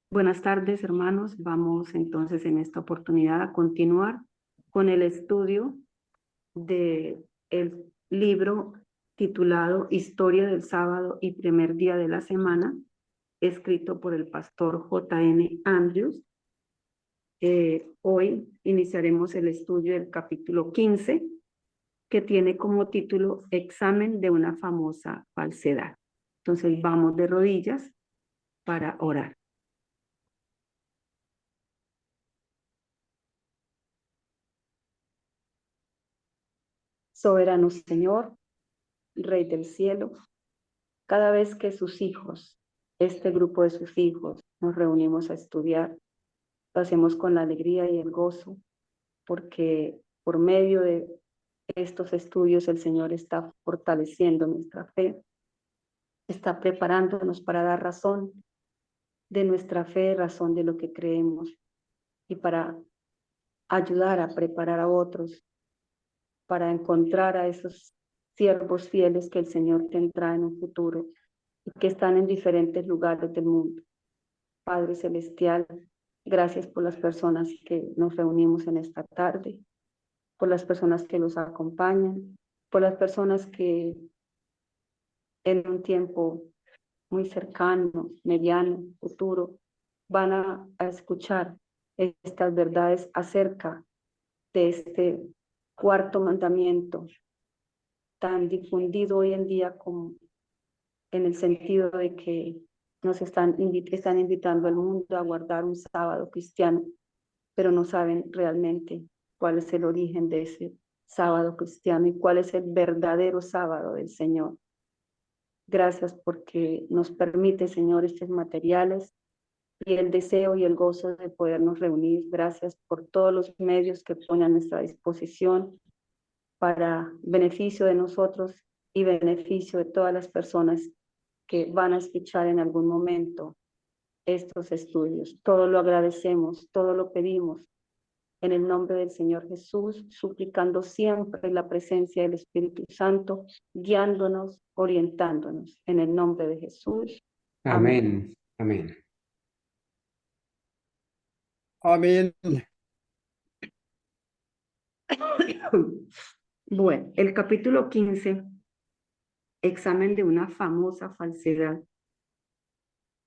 Buenas tardes, hermanos. Vamos entonces en esta oportunidad a continuar con el estudio de el libro titulado Historia del sábado y primer día de la semana, escrito por el pastor J.N. Andrews. Hoy iniciaremos el estudio del capítulo 15, que tiene como título Examen de una famosa falsedad. Entonces vamos de rodillas para orar. Soberano Señor, Rey del cielo, cada vez que sus hijos, este grupo de sus hijos, nos reunimos a estudiar, lo hacemos con la alegría y el gozo, porque por medio de estos estudios el Señor está fortaleciendo nuestra fe, está preparándonos para dar razón de nuestra fe, razón de lo que creemos, y para ayudar a preparar a otros, para encontrar a esos siervos fieles que el Señor tendrá en un futuro y que están en diferentes lugares del mundo. Padre Celestial, gracias por las personas que nos reunimos en esta tarde, por las personas que los acompañan, por las personas que en un tiempo muy cercano, mediano, futuro, van a escuchar estas verdades acerca de este cuarto mandamiento tan difundido hoy en día como en el sentido de que nos están invitando al mundo a guardar un sábado cristiano, pero no saben realmente cuál es el origen de ese sábado cristiano y cuál es el verdadero sábado del Señor. Gracias porque nos permite, Señor, estos materiales y el deseo y el gozo de podernos reunir. Gracias por todos los medios que ponen a nuestra disposición para beneficio de nosotros y beneficio de todas las personas que van a escuchar en algún momento estos estudios. Todo lo agradecemos, todo lo pedimos en el nombre del Señor Jesús, suplicando siempre la presencia del Espíritu Santo, guiándonos, orientándonos en el nombre de Jesús. Amén, amén. Amén. Bueno, el capítulo 15, examen de una famosa falsedad,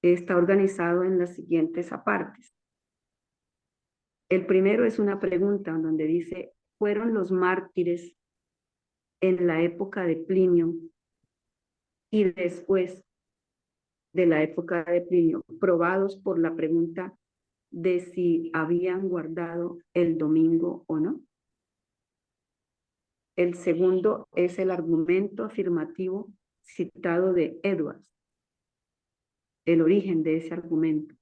está organizado en las siguientes apartes. El primero es una pregunta donde dice, ¿fueron los mártires en la época de Plinio y después de la época de Plinio probados por la pregunta de si habían guardado el domingo o no? El segundo es el argumento afirmativo citado de Edwards, el origen de ese argumento.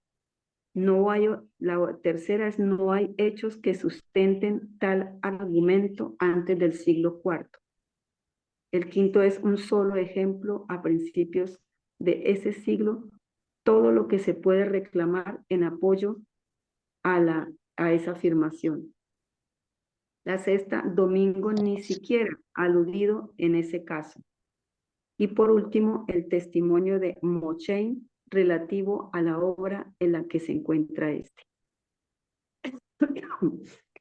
La tercera es no hay hechos que sustenten tal argumento antes del siglo IV. El quinto es un solo ejemplo a principios de ese siglo, todo lo que se puede reclamar en apoyo a esa afirmación. La sexta, domingo ni siquiera aludido en ese caso. Y por último, el testimonio de Mochain relativo a la obra en la que se encuentra este.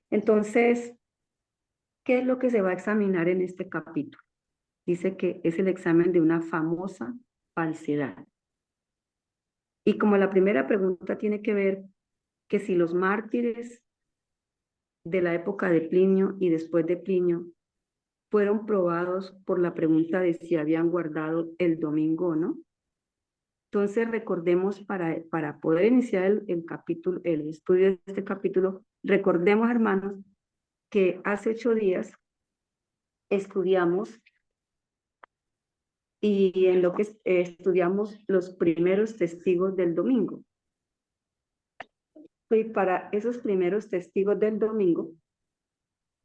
Entonces, ¿qué es lo que se va a examinar en este capítulo? Dice que es el examen de una famosa falsedad. Y como la primera pregunta tiene que ver que si los mártires de la época de Plinio y después de Plinio fueron probados por la pregunta de si habían guardado el domingo o no. Entonces recordemos para poder iniciar el capítulo, el estudio de este capítulo, recordemos, hermanos, que hace 8 días estudiamos y en lo que estudiamos los primeros testigos del domingo. Y para esos primeros testigos del domingo,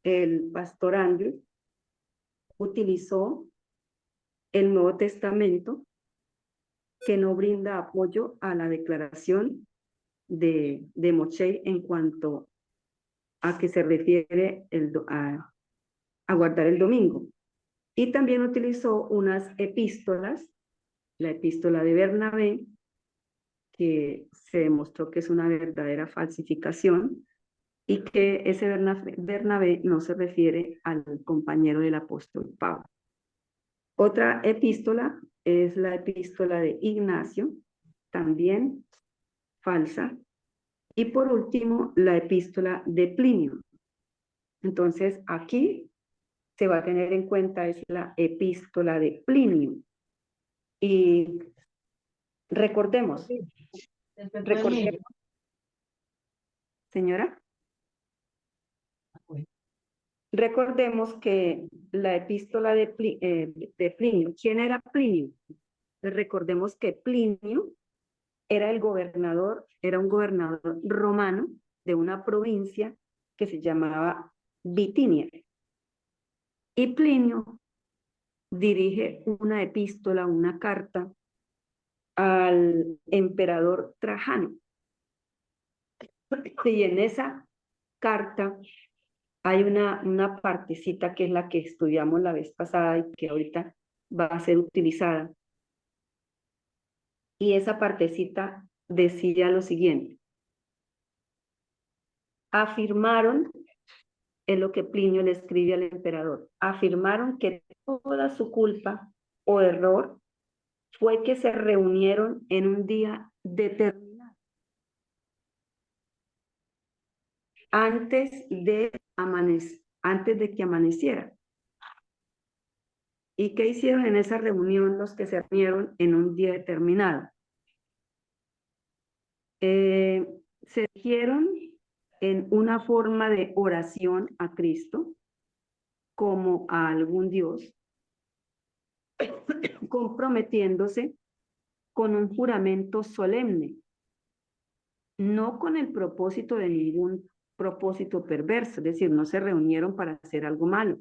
el pastor Andrew utilizó el Nuevo Testamento que no brinda apoyo a la declaración de Moshe en cuanto a que se refiere a guardar el domingo. Y también utilizó unas epístolas, la epístola de Bernabé que se demostró que es una verdadera falsificación y que ese Bernabé no se refiere al compañero del apóstol Pablo. Otra epístola es la epístola de Ignacio, también falsa. Y por último, la epístola de Plinio. Entonces, aquí se va a tener en cuenta es la epístola de Plinio. Y recordemos, señora, recordemos que la epístola de Plinio, ¿quién era Plinio? Recordemos que Plinio era el gobernador, era un gobernador romano de una provincia que se llamaba Bitinia. Y Plinio dirige una epístola, una carta al emperador Trajano. Y en esa carta hay una partecita que es la que estudiamos la vez pasada y que ahorita va a ser utilizada. Y esa partecita decía lo siguiente. Afirmaron, es lo que Plinio le escribe al emperador, afirmaron que toda su culpa o error fue que se reunieron en un día determinado, antes de que amaneciera. ¿Y qué hicieron en esa reunión los que se reunieron en un día determinado? Se dijeron en una forma de oración a Cristo como a algún Dios, comprometiéndose con un juramento solemne, no con el propósito de ningún propósito perverso, es decir, no se reunieron para hacer algo malo,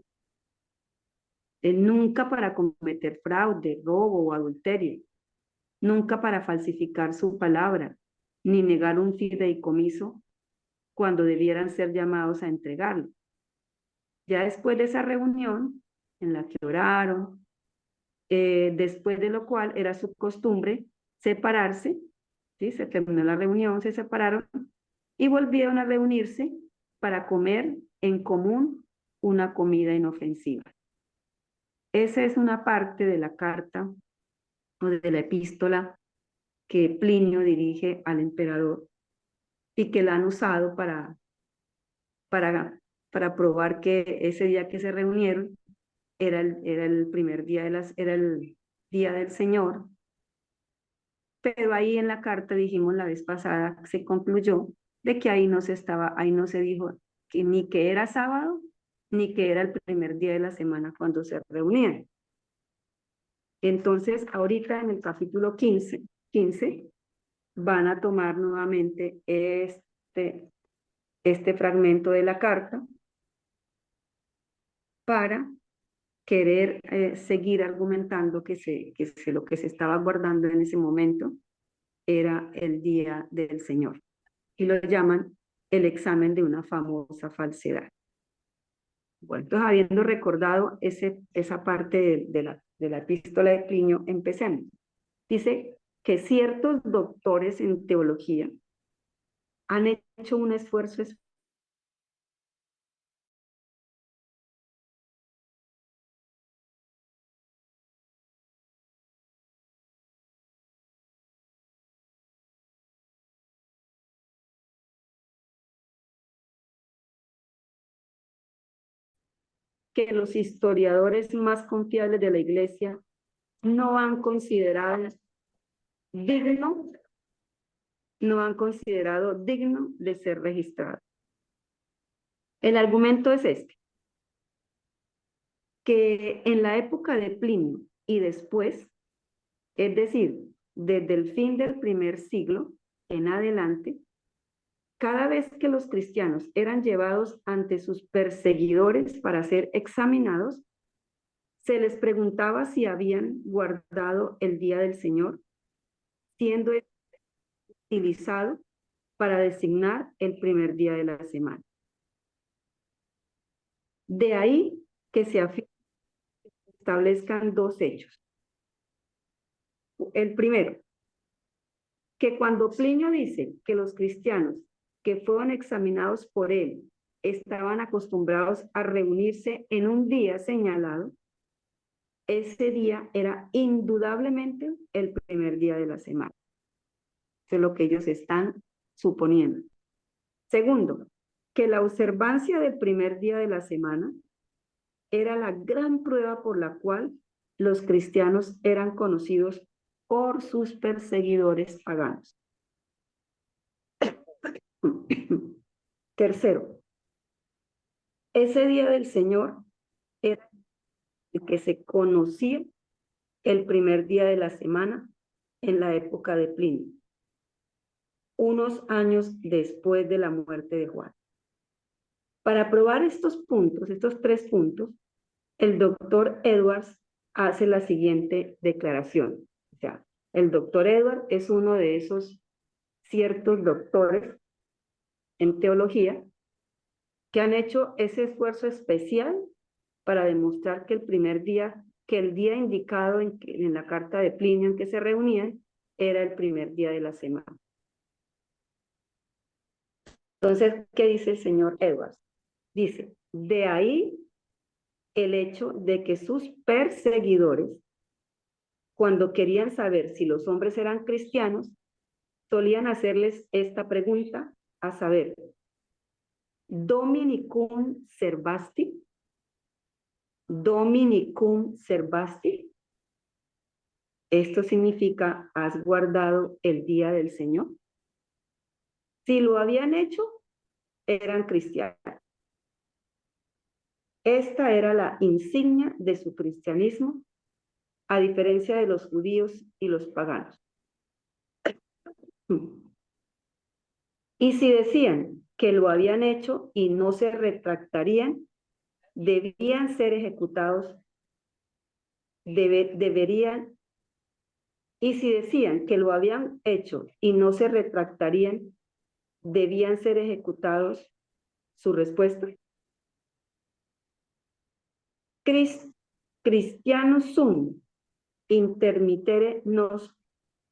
nunca para cometer fraude, robo o adulterio, nunca para falsificar su palabra, ni negar un fideicomiso cuando debieran ser llamados a entregarlo. Ya después de esa reunión en la que oraron, después de lo cual era su costumbre separarse, ¿sí? Se terminó la reunión, se separaron y volvieron a reunirse para comer en común una comida inofensiva. Esa es una parte de la carta o de la epístola que Plinio dirige al emperador y que la han usado para probar que ese día que se reunieron era el primer día era el día del Señor. Pero ahí en la carta dijimos la vez pasada, se concluyó de que ahí no se dijo que ni que era sábado, ni que era el primer día de la semana cuando se reunían. Entonces, ahorita en el capítulo 15 van a tomar nuevamente este fragmento de la carta para querer seguir argumentando que lo que se estaba guardando en ese momento era el día del Señor. Y lo llaman el examen de una famosa falsedad. Bueno, entonces habiendo recordado esa parte de la epístola de Plinio, empecemos. Dice que ciertos doctores en teología han hecho un esfuerzo que los historiadores más confiables de la Iglesia no han considerado digno, de ser registrado. El argumento es este, que en la época de Plinio y después, es decir, desde el fin del primer siglo en adelante, cada vez que los cristianos eran llevados ante sus perseguidores para ser examinados, se les preguntaba si habían guardado el día del Señor, siendo utilizado para designar el primer día de la semana. De ahí que se establezcan dos hechos. El primero, que cuando Plinio dice que los cristianos que fueron examinados por él estaban acostumbrados a reunirse en un día señalado, ese día era indudablemente el primer día de la semana. Eso es lo que ellos están suponiendo. Segundo, que la observancia del primer día de la semana era la gran prueba por la cual los cristianos eran conocidos por sus perseguidores paganos. Tercero, ese día del Señor era el que se conocía el primer día de la semana en la época de Plinio, unos años después de la muerte de Juan. Para probar estos puntos, estos 3 puntos, el doctor Edwards hace la siguiente declaración. O sea, el doctor Edwards es uno de esos ciertos doctores en teología que han hecho ese esfuerzo especial para demostrar que el día indicado en la carta de Plinio en que se reunían era el primer día de la semana. Entonces, ¿qué dice el señor Edwards? Dice, de ahí el hecho de que sus perseguidores, cuando querían saber si los hombres eran cristianos, solían hacerles esta pregunta, a saber, ¿Dominicum servasti? ¿Dominicum servasti? Esto significa, ¿has guardado el día del Señor? Si lo habían hecho, eran cristianos. Esta era la insignia de su cristianismo, a diferencia de los judíos y los paganos. Y si decían que lo habían hecho y no se retractarían, debían ser ejecutados, y si decían que lo habían hecho y no se retractarían, debían ser ejecutados. Su respuesta: Christianus sum, intermittere nos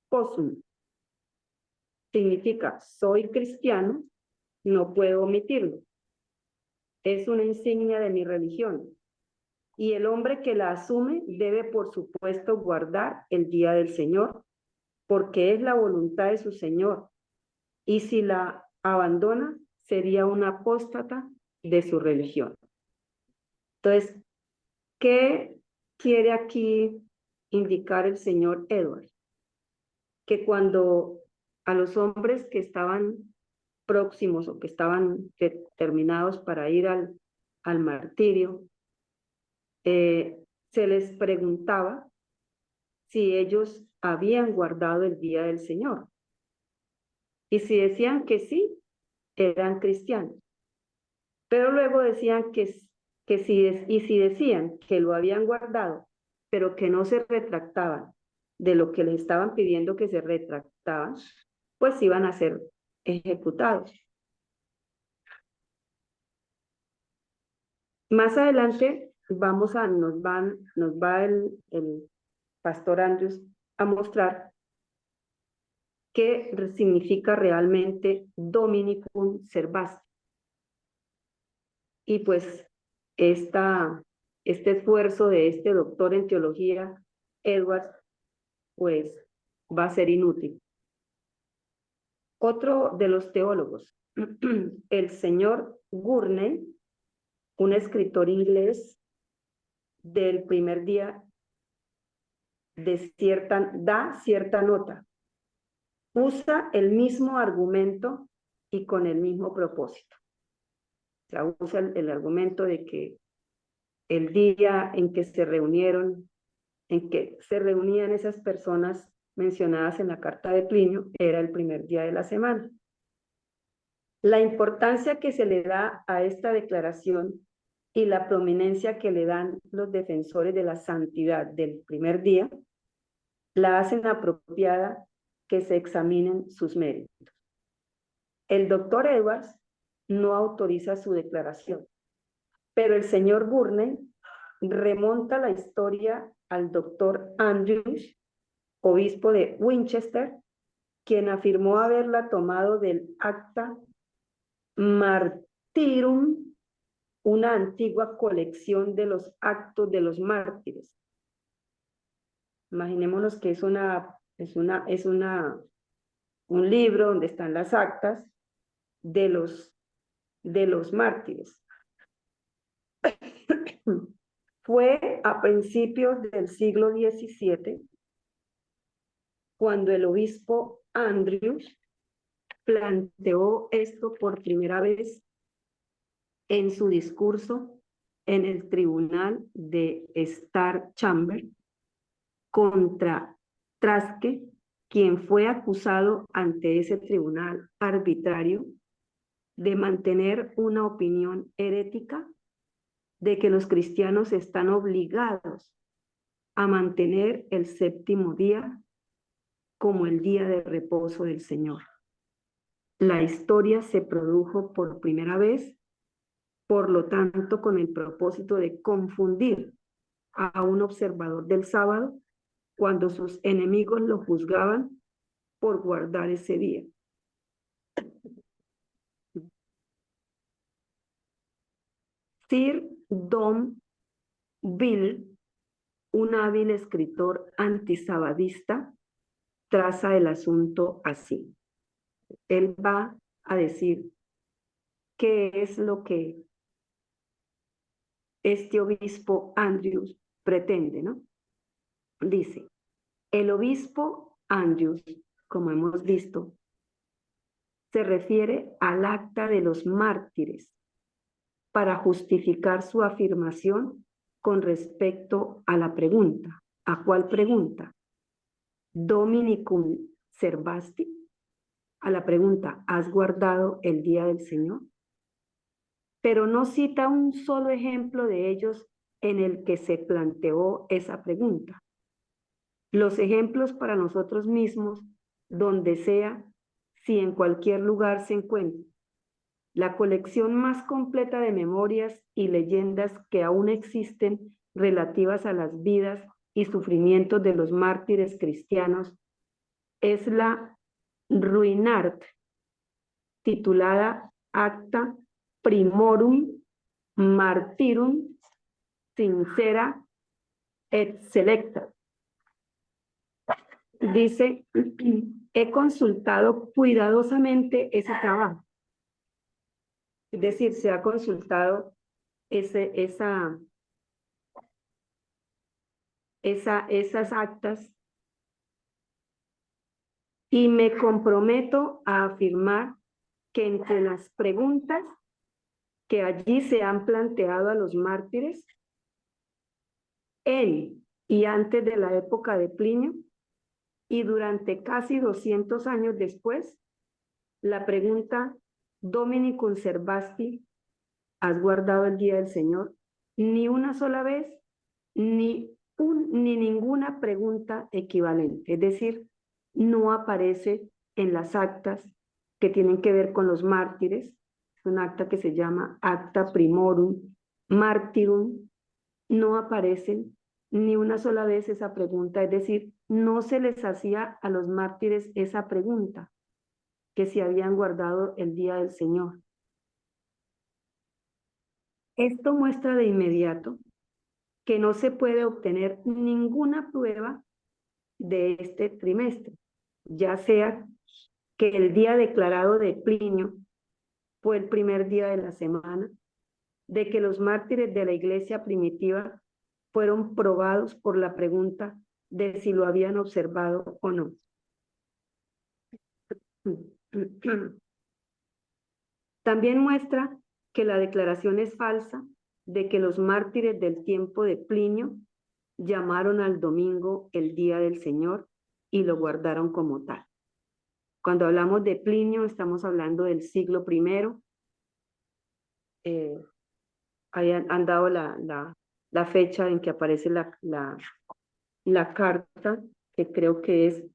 possum. Significa, soy cristiano, no puedo omitirlo. Es una insignia de mi religión. Y el hombre que la asume debe, por supuesto, guardar el día del Señor, porque es la voluntad de su Señor. Y si la abandona, sería un apóstata de su religión. Entonces, ¿qué quiere aquí indicar el señor Edwards? Que cuando a los hombres que estaban próximos o que estaban determinados para ir al martirio, se les preguntaba si ellos habían guardado el día del Señor. Y si decían que sí, eran cristianos. Pero luego decían si decían que lo habían guardado, pero que no se retractaban de lo que les estaban pidiendo que se retractaban, pues iban a ser ejecutados. Más adelante nos va el pastor Andrews a mostrar qué significa realmente Dominicum servasti. Y pues este esfuerzo de este doctor en teología, Edwards, pues va a ser inútil. Otro de los teólogos, el señor Gurney, un escritor inglés del primer día, da cierta nota. Usa el mismo argumento y con el mismo propósito. O sea, usa el argumento de que el día en que se reunieron, en que se reunían esas personas mencionadas en la carta de Plinio, era el primer día de la semana. La importancia que se le da a esta declaración y la prominencia que le dan los defensores de la santidad del primer día, la hacen apropiada que se examinen sus méritos. El doctor Edwards no autoriza su declaración, pero el señor Gurney remonta la historia al doctor Andrews, obispo de Winchester, quien afirmó haberla tomado del Acta Martyrum, una antigua colección de los actos de los mártires. Imaginémonos que es un libro donde están las actas de los mártires. Fue a principios del siglo XVII cuando el obispo Andrews planteó esto por primera vez en su discurso en el tribunal de Star Chamber contra Traske, quien fue acusado ante ese tribunal arbitrario de mantener una opinión herética de que los cristianos están obligados a mantener el séptimo día como el día de reposo del Señor. La historia se produjo por primera vez, por lo tanto, con el propósito de confundir a un observador del sábado cuando sus enemigos lo juzgaban por guardar ese día. Sir John Bill, un hábil escritor antisabadista, traza el asunto así. Él va a decir qué es lo que este obispo Andrews pretende, ¿no? Dice, el obispo Andrews, como hemos visto, se refiere al acta de los mártires para justificar su afirmación con respecto a la pregunta. ¿A cuál pregunta? Dominicum servasti, a la pregunta, ¿has guardado el día del Señor? Pero no cita un solo ejemplo de ellos en el que se planteó esa pregunta. Los ejemplos para nosotros mismos, donde sea, si en cualquier lugar se encuentra. La colección más completa de memorias y leyendas que aún existen relativas a las vidas y sufrimientos de los mártires cristianos es la Ruinart, titulada Acta Primorum Martyrum Sincera et Selecta. Dice, he consultado cuidadosamente ese trabajo. Es decir, se ha consultado esas actas y me comprometo a afirmar que entre las preguntas que allí se han planteado a los mártires, en y antes de la época de Plinio, y durante casi 200 años después, la pregunta Dominicum servasti, ¿has guardado el día del Señor? Ni una sola vez, ni ninguna pregunta equivalente. Es decir, no aparece en las actas que tienen que ver con los mártires. Es un acta que se llama Acta Primorum Martyrum. No aparecen ni una sola vez esa pregunta, es decir, no se les hacía a los mártires esa pregunta, que si habían guardado el día del Señor. Esto muestra de inmediato que no se puede obtener ninguna prueba de este trimestre, ya sea que el día declarado de Plinio fue el primer día de la semana, de que los mártires de la iglesia primitiva fueron probados por la pregunta de si lo habían observado o no. También muestra que la declaración es falsa de que los mártires del tiempo de Plinio llamaron al domingo el día del Señor y lo guardaron como tal. Cuando hablamos de Plinio, estamos hablando del siglo I. Ahí han dado la fecha en que aparece la carta, que creo que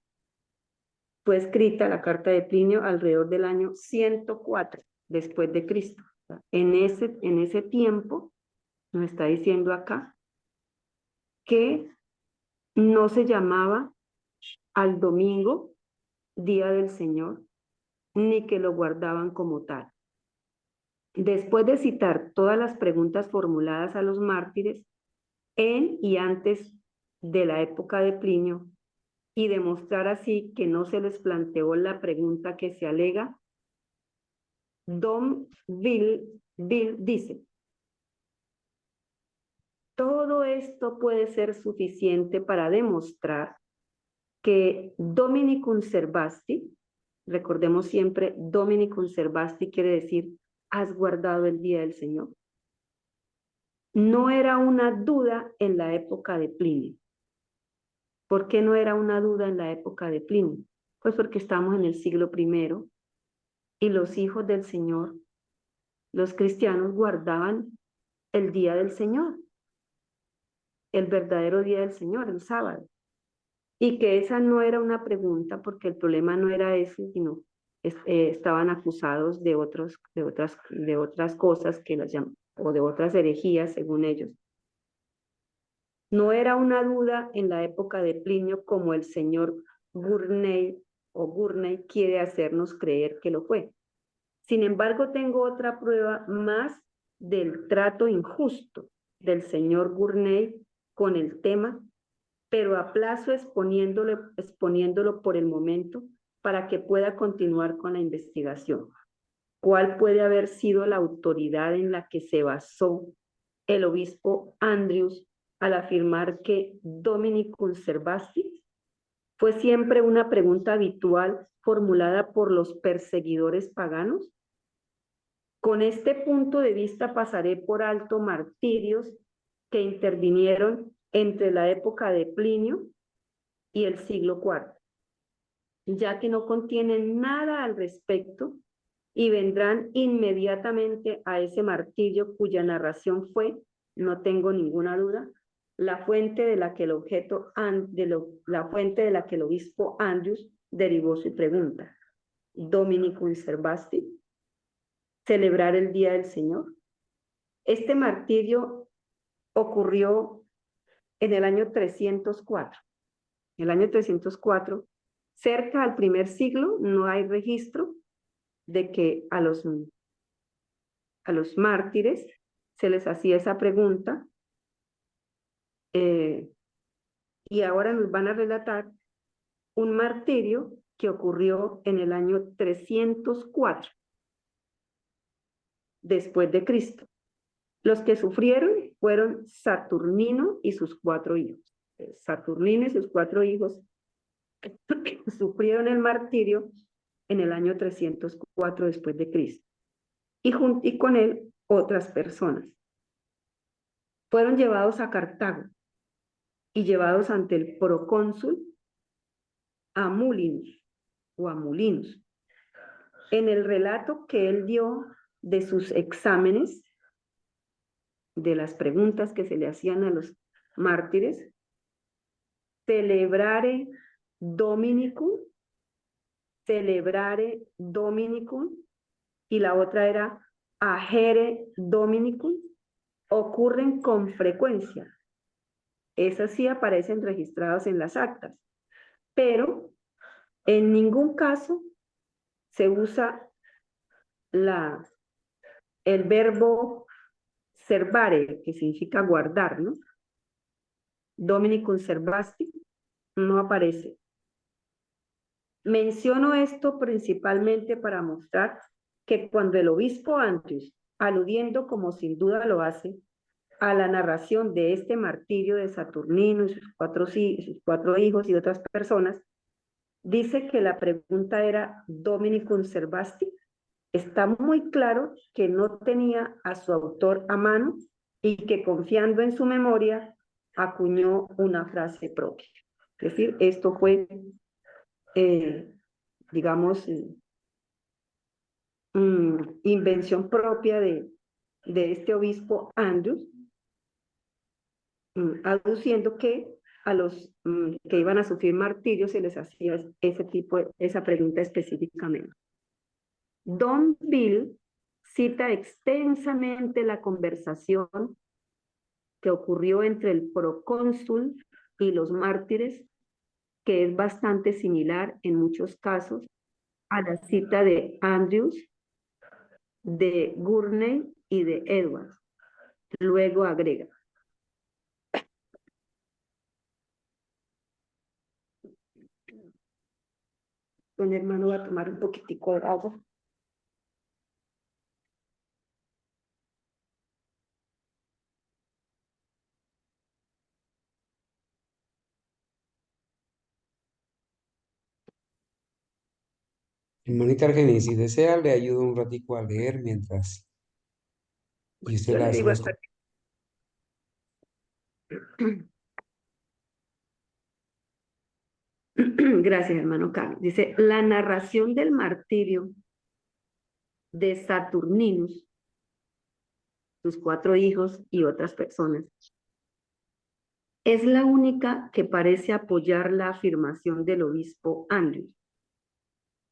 fue escrita, la carta de Plinio, alrededor del año 104 después de Cristo. En ese tiempo, nos está diciendo acá, que no se llamaba al domingo día del Señor, ni que lo guardaban como tal. Después de citar todas las preguntas formuladas a los mártires en y antes de la época de Plinio, y demostrar así que no se les planteó la pregunta que se alega, Don Bill dice: todo esto puede ser suficiente para demostrar que Dominicum Servasti, recordemos siempre, Dominicum Servasti quiere decir, has guardado el día del Señor, no era una duda en la época de Plinio. ¿Por qué no era una duda en la época de Plinio? Pues porque estamos en el siglo I y los hijos del Señor, los cristianos, guardaban el día del Señor, el verdadero día del Señor, el sábado. Y que esa no era una pregunta, porque el problema no era ese, sino estaban acusados de otras cosas que las llaman, o de otras herejías según ellos. No era una duda en la época de Plinio como el señor Gurney quiere hacernos creer que lo fue. Sin embargo, tengo otra prueba más del trato injusto del señor Gurney con el tema, pero aplazo exponiéndolo por el momento para que pueda continuar con la investigación. ¿Cuál puede haber sido la autoridad en la que se basó el obispo Andrews al afirmar que Dominicum Servasti? ¿Fue siempre una pregunta habitual formulada por los perseguidores paganos? Con este punto de vista pasaré por alto martirios que intervinieron entre la época de Plinio y el siglo IV, ya que no contienen nada al respecto y vendrán inmediatamente a ese martirio cuya narración fue, no tengo ninguna duda, la fuente de la que el obispo Andrews derivó su pregunta. Dominicum Servasti, celebrar el día del Señor. Este martirio ocurrió en el año 304. En el año 304, cerca al primer siglo, no hay registro de que a los mártires se les hacía esa pregunta, y ahora nos van a relatar un martirio que ocurrió en el año 304 después de Cristo. Los que sufrieron fueron Saturnino y sus 4 hijos. Saturnino y sus 4 hijos sufrieron el martirio en el año 304 después de Cristo. Y con él otras personas. Fueron llevados a Cartago y llevados ante el procónsul Amulinus o Amulinus. En el relato que él dio de sus exámenes, de las preguntas que se le hacían a los mártires, celebrare Dominicum, y la otra era agere Dominicum, ocurren con frecuencia. Esas sí aparecen registradas en las actas, pero en ningún caso se usa el verbo servare, que significa guardar, ¿no? Dominicum servasti no aparece. Menciono esto principalmente para mostrar que cuando el obispo Andrews, aludiendo como sin duda lo hace, a la narración de este martirio de Saturnino y sus cuatro hijos y otras personas, dice que la pregunta era Dominicum Servasti, está muy claro que no tenía a su autor a mano y que confiando en su memoria acuñó una frase propia. Es decir, esto fue, digamos, invención propia de este obispo Andrews, aduciendo que a los que iban a sufrir martirio se les hacía esa pregunta específicamente. Don Bill cita extensamente la conversación que ocurrió entre el procónsul y los mártires que es bastante similar en muchos casos a la cita de Andrews, de Gurney y de Edwards. Luego agrega: don hermano va a tomar un poquitico de agua. Hermanita Argenis, si desea, le ayudo un ratico a leer mientras y usted Yo le hace digo los... hasta Gracias, hermano Carlos. Dice: la narración del martirio de Saturninus, sus 4 hijos y otras personas, es la única que parece apoyar la afirmación del obispo Andrews.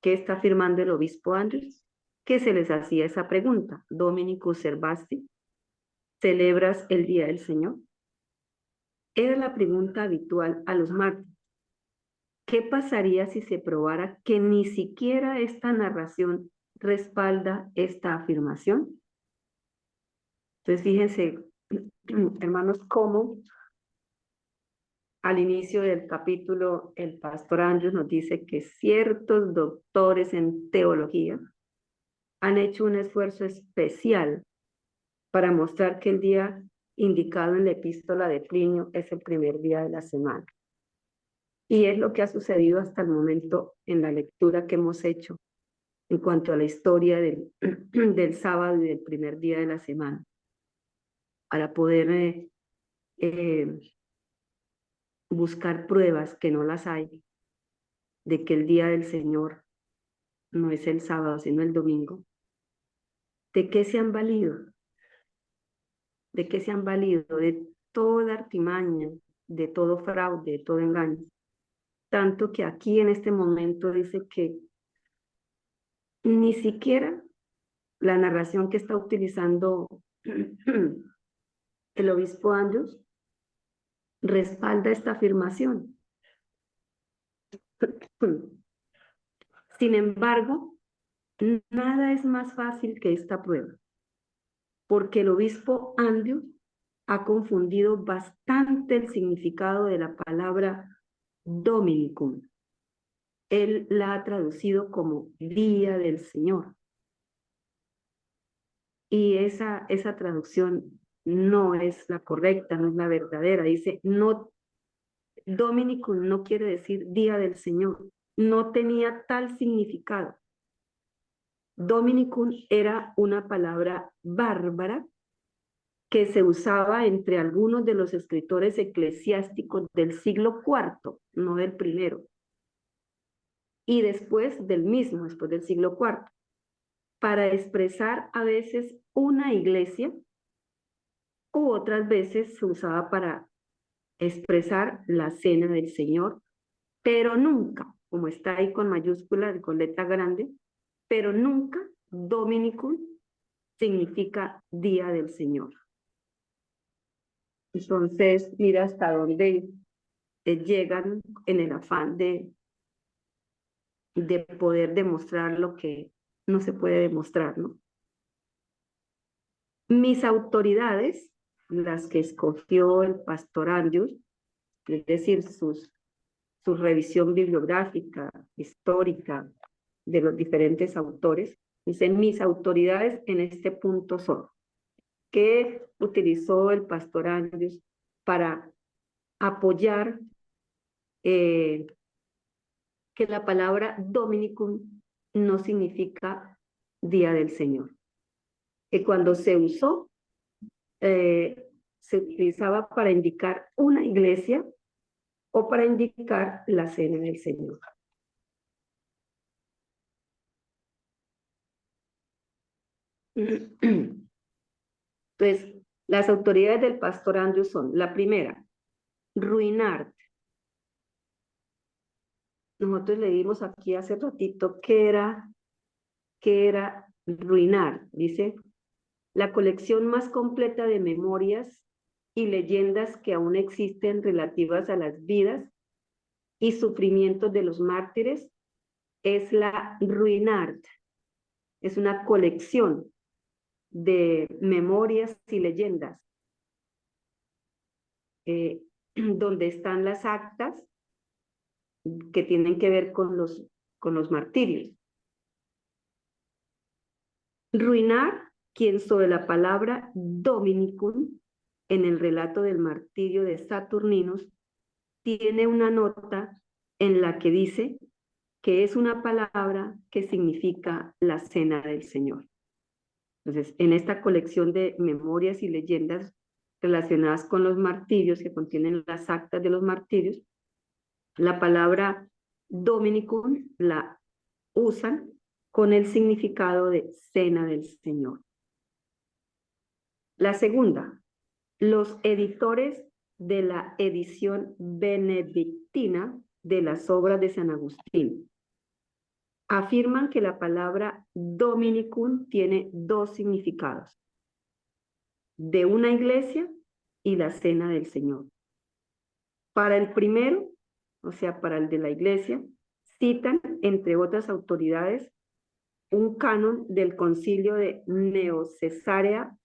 ¿Qué está afirmando el obispo Andrews? Que se les hacía esa pregunta: Dominicus Servasti, ¿celebras el día del Señor? Era la pregunta habitual a los mártires. ¿Qué pasaría si se probara que ni siquiera esta narración respalda esta afirmación? Entonces, fíjense, hermanos, cómo al inicio del capítulo el pastor Andrews nos dice que ciertos doctores en teología han hecho un esfuerzo especial para mostrar que el día indicado en la epístola de Plinio es el primer día de la semana. Y es lo que ha sucedido hasta el momento en la lectura que hemos hecho en cuanto a la historia del sábado y del primer día de la semana, para poder buscar pruebas, que no las hay, de que el día del Señor no es el sábado, sino el domingo. ¿De qué se han valido? ¿De qué se han valido? De toda artimaña, de todo fraude, de todo engaño. Tanto que aquí en este momento dice que ni siquiera la narración que está utilizando el obispo Andrews respalda esta afirmación. Sin embargo, nada es más fácil que esta prueba, porque el obispo Andrews ha confundido bastante el significado de la palabra Dominicum. Él la ha traducido como Día del Señor. Y esa traducción no es la correcta, no es la verdadera. Dice, no, Dominicum no quiere decir Día del Señor. No tenía tal significado. Dominicum era una palabra bárbara que se usaba entre algunos de los escritores eclesiásticos del siglo IV, no del primero, y después del mismo, después del siglo IV, para expresar a veces una iglesia, u otras veces se usaba para expresar la cena del Señor, pero nunca, como está ahí con mayúsculas, con letra grande, pero nunca Dominicum significa día del Señor. Entonces, mira hasta dónde llegan en el afán de poder demostrar lo que no se puede demostrar, ¿no? Mis autoridades, las que escogió el pastor Andrews, es decir, su revisión bibliográfica, histórica, de los diferentes autores, dicen: mis autoridades en este punto son, que utilizó el pastor Andrews para apoyar que la palabra Dominicum no significa Día del Señor. Que cuando se usó, se utilizaba para indicar una iglesia o para indicar la cena del Señor. Entonces, las autoridades del pastor Andrews son: la primera, Ruinart. Nosotros le dimos aquí hace ratito qué era Ruinart. Dice: la colección más completa de memorias y leyendas que aún existen relativas a las vidas y sufrimientos de los mártires es la Ruinart. Es una colección de memorias y leyendas donde están las actas que tienen que ver con los martirios. Ruinar, quien sobre la palabra Dominicum en el relato del martirio de Saturninus, tiene una nota en la que dice que es una palabra que significa la cena del Señor. Entonces, en esta colección de memorias y leyendas relacionadas con los martirios, que contienen las actas de los martirios, la palabra Dominicum la usan con el significado de cena del Señor. La segunda, los editores de la edición benedictina de las obras de San Agustín afirman que la palabra Dominicum tiene dos significados: de una iglesia y la cena del Señor. Para el primero, o sea, para el de la iglesia, citan, entre otras autoridades, un canon del concilio de Neocesarea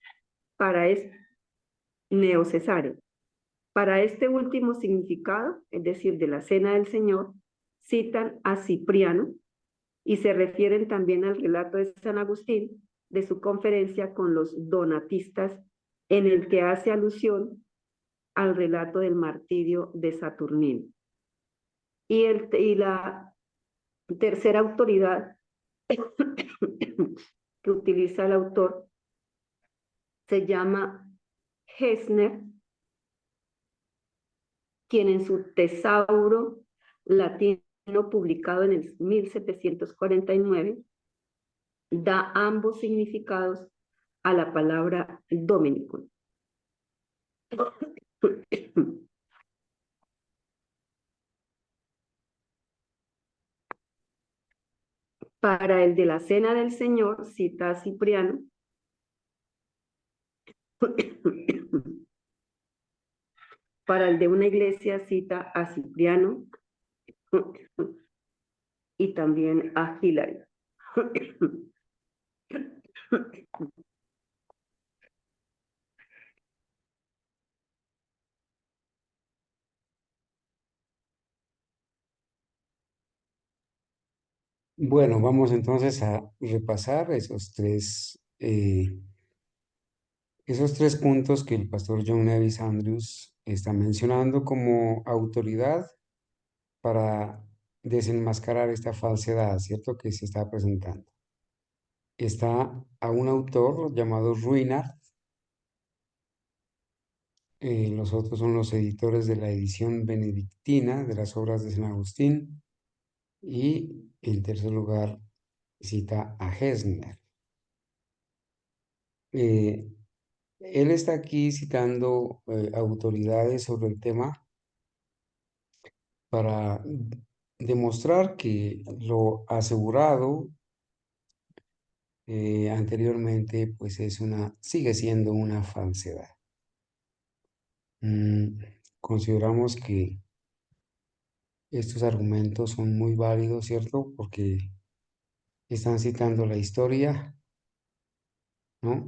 para Neocesáreo. Para este último significado, es decir, de la cena del Señor, citan a Cipriano y se refieren también al relato de San Agustín de su conferencia con los donatistas, en el que hace alusión al relato del martirio de Saturnino. Y la tercera autoridad que utiliza el autor se llama Gesner, quien en su tesauro latino publicado en el 1749 da ambos significados a la palabra Dominicum. Para el de la cena del Señor, cita a Cipriano, para el de una iglesia cita a Cipriano y también a Hilario. Bueno, vamos entonces a repasar esos tres puntos que el pastor John Nevis Andrews está mencionando como autoridad para desenmascarar esta falsedad, ¿cierto?, que se está presentando. Está a un autor llamado Ruinart. Los otros son los editores de la edición benedictina de las obras de San Agustín. Y en tercer lugar cita a Gesner. Él está aquí citando autoridades sobre el tema para demostrar que lo asegurado anteriormente pues sigue siendo una falsedad. Consideramos que estos argumentos son muy válidos, ¿cierto? Porque están citando la historia, ¿no?,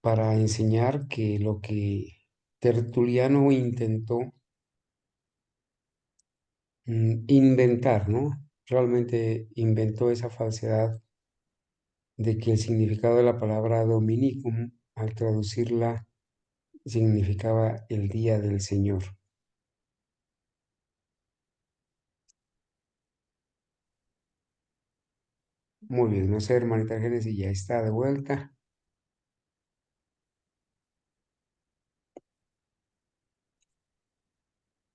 para enseñar que lo que Tertuliano intentó inventar, ¿no? Realmente inventó esa falsedad de que el significado de la palabra Dominicum, al traducirla, significaba el día del Señor. Muy bien, no sé, hermanita Génesis ya está de vuelta.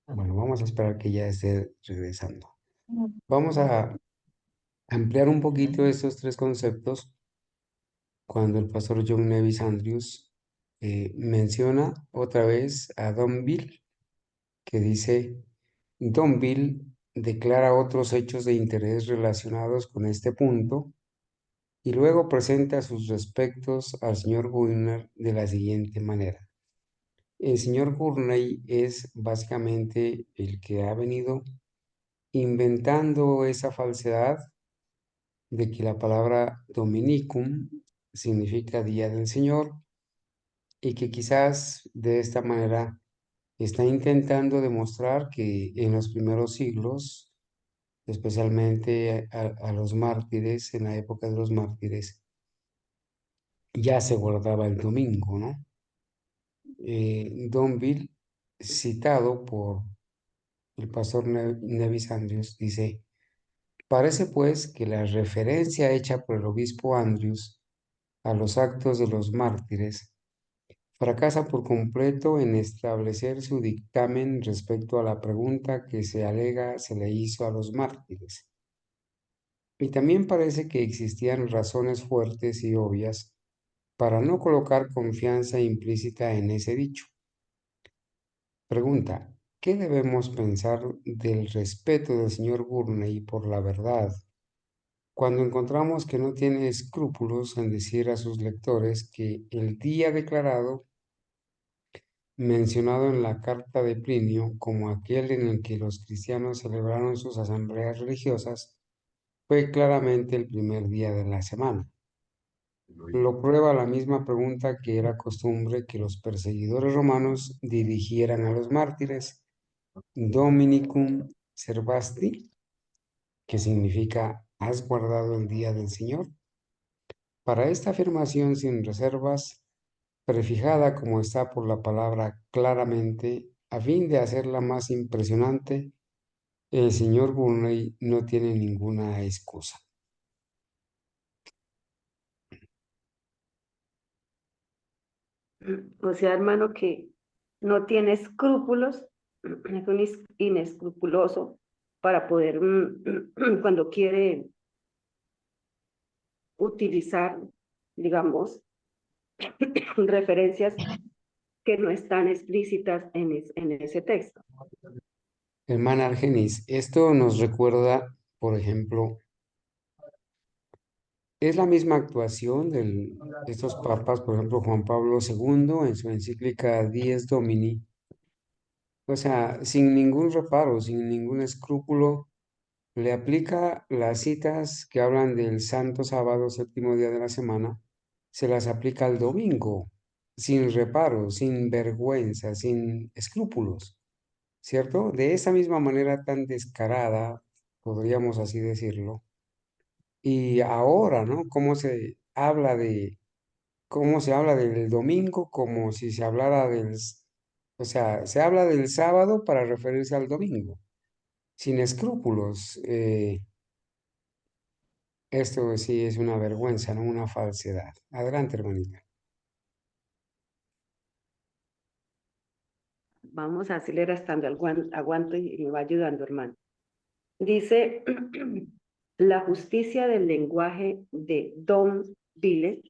Bueno, vamos a esperar que ya esté regresando. Vamos a ampliar un poquito estos tres conceptos cuando el pastor John Nevis Andrews menciona otra vez a Donville, que dice: Donville declara otros hechos de interés relacionados con este punto y luego presenta sus respectos al señor Gurner de la siguiente manera. El señor Gurney es básicamente el que ha venido inventando esa falsedad de que la palabra Dominicum significa Día del Señor y que quizás de esta manera está intentando demostrar que en los primeros siglos, especialmente a los mártires, en la época de los mártires, ya se guardaba el domingo, ¿no? Donville, citado por el pastor Nevis Andrews, dice: parece pues que la referencia hecha por el obispo Andrews a los actos de los mártires fracasa por completo en establecer su dictamen respecto a la pregunta que se alega se le hizo a los mártires. Y también parece que existían razones fuertes y obvias para no colocar confianza implícita en ese dicho. Pregunta: ¿qué debemos pensar del respeto del señor Gurney por la verdad cuando encontramos que no tiene escrúpulos en decir a sus lectores que el día declarado, mencionado en la carta de Plinio como aquel en el que los cristianos celebraron sus asambleas religiosas, fue claramente el primer día de la semana? Lo prueba la misma pregunta que era costumbre que los perseguidores romanos dirigieran a los mártires: Dominicum servasti, que significa ¿has guardado el día del Señor? Para esta afirmación sin reservas, prefijada como está por la palabra claramente, a fin de hacerla más impresionante, el señor Gurney no tiene ninguna excusa. O sea, hermano, que no tiene escrúpulos, es un inescrupuloso para poder, cuando quiere utilizar, digamos, referencias que no están explícitas en ese texto. Hermana Argenis, esto nos recuerda, por ejemplo, es la misma actuación de estos papas, por ejemplo, Juan Pablo II en su encíclica Dies Domini, o sea, sin ningún reparo, sin ningún escrúpulo, le aplica las citas que hablan del santo sábado, séptimo día de la semana, se las aplica al domingo, sin reparo, sin vergüenza, sin escrúpulos, ¿cierto? De esa misma manera tan descarada, podríamos así decirlo. Y ahora, ¿no? Cómo se habla del domingo como si se hablara o sea, se habla del sábado para referirse al domingo, sin escrúpulos. Esto sí es una vergüenza, no una falsedad. Adelante, hermanita. Vamos a acelerar estando aguanto y me va ayudando, hermano. Dice, la justicia del lenguaje de Don Vile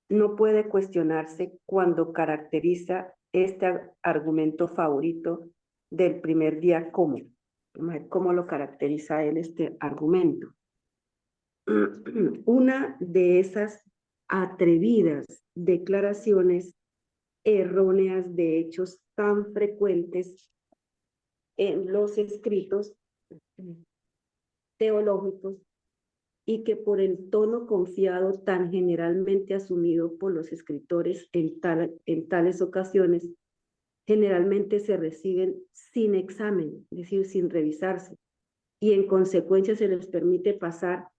no puede cuestionarse cuando caracteriza este argumento favorito del primer día como. Vamos a ver cómo lo caracteriza él este argumento. Una de esas atrevidas declaraciones erróneas de hechos tan frecuentes en los escritos teológicos y que por el tono confiado tan generalmente asumido por los escritores en tales ocasiones, generalmente se reciben sin examen, es decir, sin revisarse, y en consecuencia se les permite pasar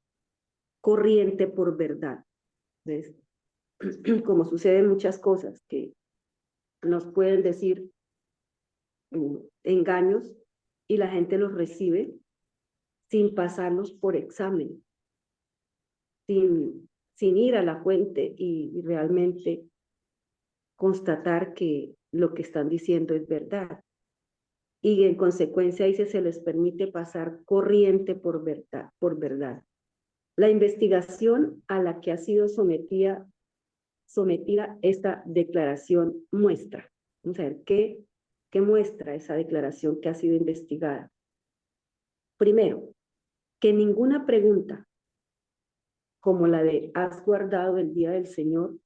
corriente por verdad. ¿Ves? Como suceden muchas cosas que nos pueden decir engaños y la gente los recibe sin pasarlos por examen, sin ir a la fuente y realmente constatar que lo que están diciendo es verdad. Y en consecuencia ahí se les permite pasar corriente por verdad, por verdad. La investigación a la que ha sido sometida esta declaración muestra. Vamos a ver qué muestra esa declaración que ha sido investigada. Primero, que ninguna pregunta como la de ¿has guardado el día del Señor?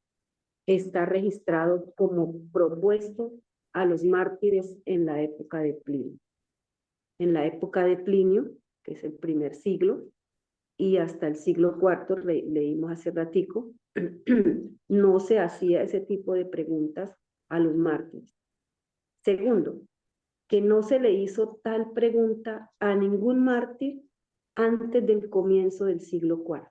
Está registrado como propuesto a los mártires en la época de Plinio. en la época de Plinio, que es el primer siglo, y hasta el siglo IV, leímos hace ratico, no se hacía ese tipo de preguntas a los mártires. Segundo, que no se le hizo tal pregunta a ningún mártir antes del comienzo del siglo IV.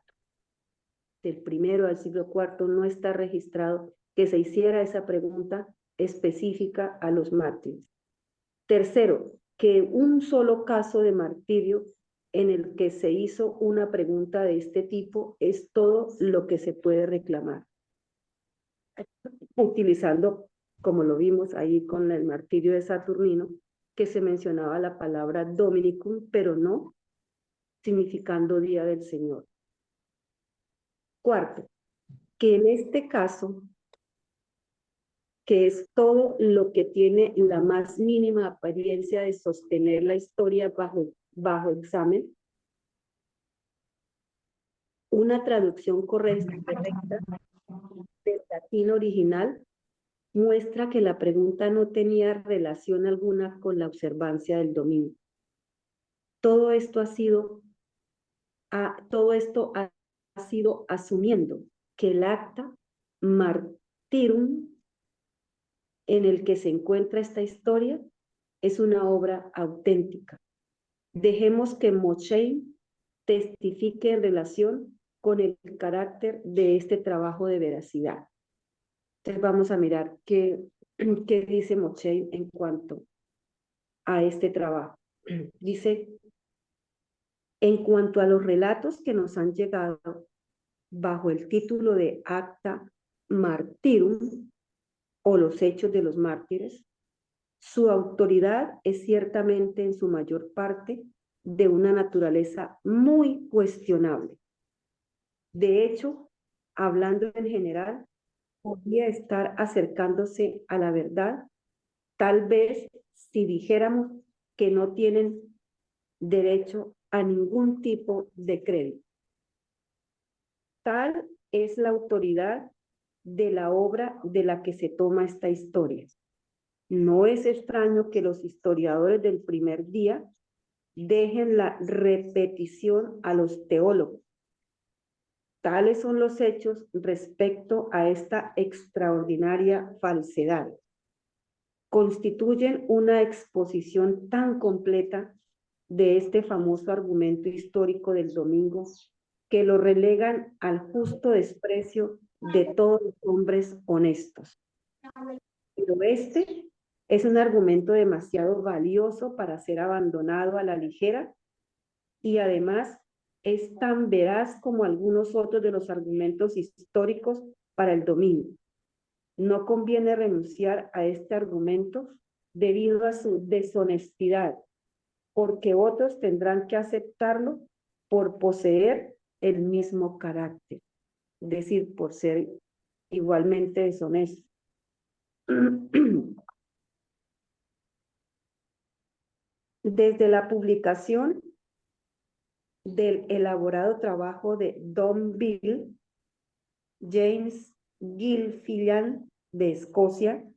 Del primero al siglo IV no está registrado que se hiciera esa pregunta específica a los mártires. Tercero, que un solo caso de martirio en el que se hizo una pregunta de este tipo es todo lo que se puede reclamar. Utilizando, como lo vimos ahí con el martirio de Saturnino, que se mencionaba la palabra Dominicum, pero no significando Día del Señor. Cuarto, que en este caso, que es todo lo que tiene la más mínima apariencia de sostener la historia bajo examen, una traducción correcta del latín original muestra que la pregunta no tenía relación alguna con la observancia del domingo. Todo esto ha sido asumiendo que el acta martyrum en el que se encuentra esta historia es una obra auténtica. Dejemos que Mosheim testifique en relación con el carácter de este trabajo de veracidad. Entonces vamos a mirar qué dice Mosheim en cuanto a este trabajo. Dice, en cuanto a los relatos que nos han llegado bajo el título de Acta Martyrum o los hechos de los mártires, su autoridad es ciertamente en su mayor parte de una naturaleza muy cuestionable. De hecho, hablando en general, podría estar acercándose a la verdad, tal vez si dijéramos que no tienen derecho a ningún tipo de crédito. Tal es la autoridad de la obra de la que se toma esta historia. No es extraño que los historiadores del primer día dejen la repetición a los teólogos. Tales son los hechos respecto a esta extraordinaria falsedad. Constituyen una exposición tan completa de este famoso argumento histórico del domingo que lo relegan al justo desprecio de todos los hombres honestos. Pero este es un argumento demasiado valioso para ser abandonado a la ligera y además es tan veraz como algunos otros de los argumentos históricos para el dominio. No conviene renunciar a este argumento debido a su deshonestidad, porque otros tendrán que aceptarlo por poseer el mismo carácter, es decir, por ser igualmente deshonestos. Desde la publicación del elaborado trabajo de Domville, James Gilfillan de Escocia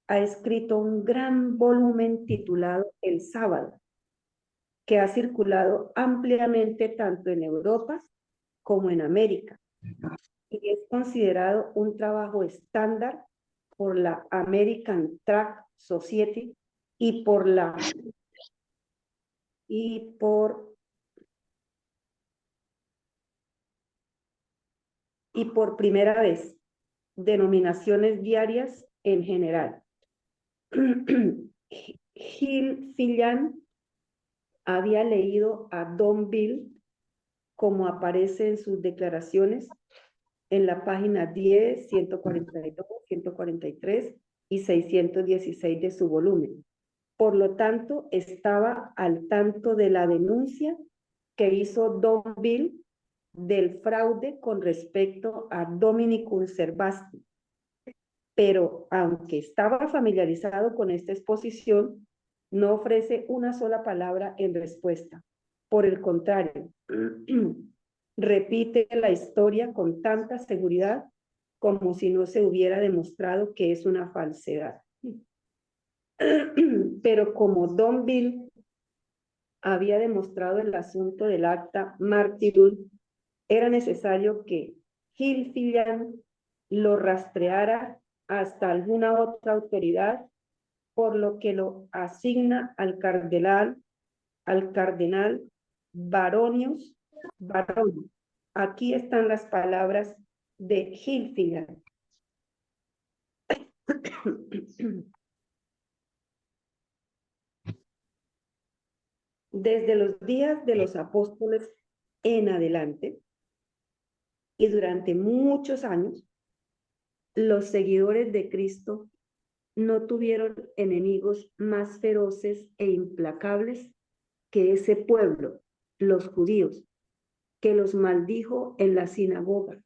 ha escrito un gran volumen titulado El Sábado, que ha circulado ampliamente tanto en Europa como en América, y es considerado un trabajo estándar por la American Tract Society y por primera vez denominaciones diarias en general. Gilfillan había leído a Domville, como aparece en sus declaraciones en la página 10, 142, 143 y 616 de su volumen. Por lo tanto, estaba al tanto de la denuncia que hizo Domville del fraude con respecto a Dominicum Serbasti. Pero aunque estaba familiarizado con esta exposición, no ofrece una sola palabra en respuesta. Por el contrario, repite la historia con tanta seguridad como si no se hubiera demostrado que es una falsedad. Pero como Domville había demostrado el asunto del acta martyrum, era necesario que Gilfillan lo rastreara hasta alguna otra autoridad, por lo que lo asigna al cardenal Baronius. Aquí están las palabras de Gilfillan. Desde los días de los apóstoles en adelante y durante muchos años, los seguidores de Cristo no tuvieron enemigos más feroces e implacables que ese pueblo, los judíos, que los maldijo en la sinagoga.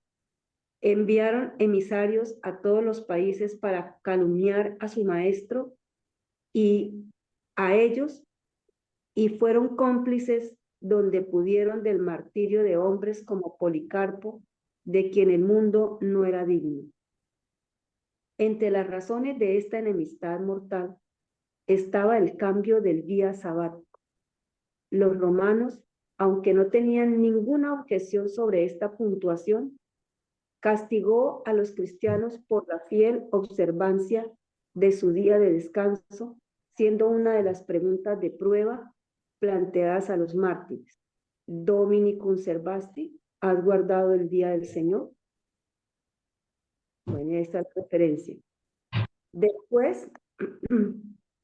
Enviaron emisarios a todos los países para calumniar a su maestro y a ellos, y fueron cómplices donde pudieron del martirio de hombres como Policarpo, de quien el mundo no era digno. Entre las razones de esta enemistad mortal estaba el cambio del día sabático. Los romanos, aunque no tenían ninguna objeción sobre esta puntuación, castigó a los cristianos por la fiel observancia de su día de descanso, siendo una de las preguntas de prueba planteadas a los mártires. Domini conservasti, ¿has guardado el día del Señor? Bueno, esta es la referencia. Después,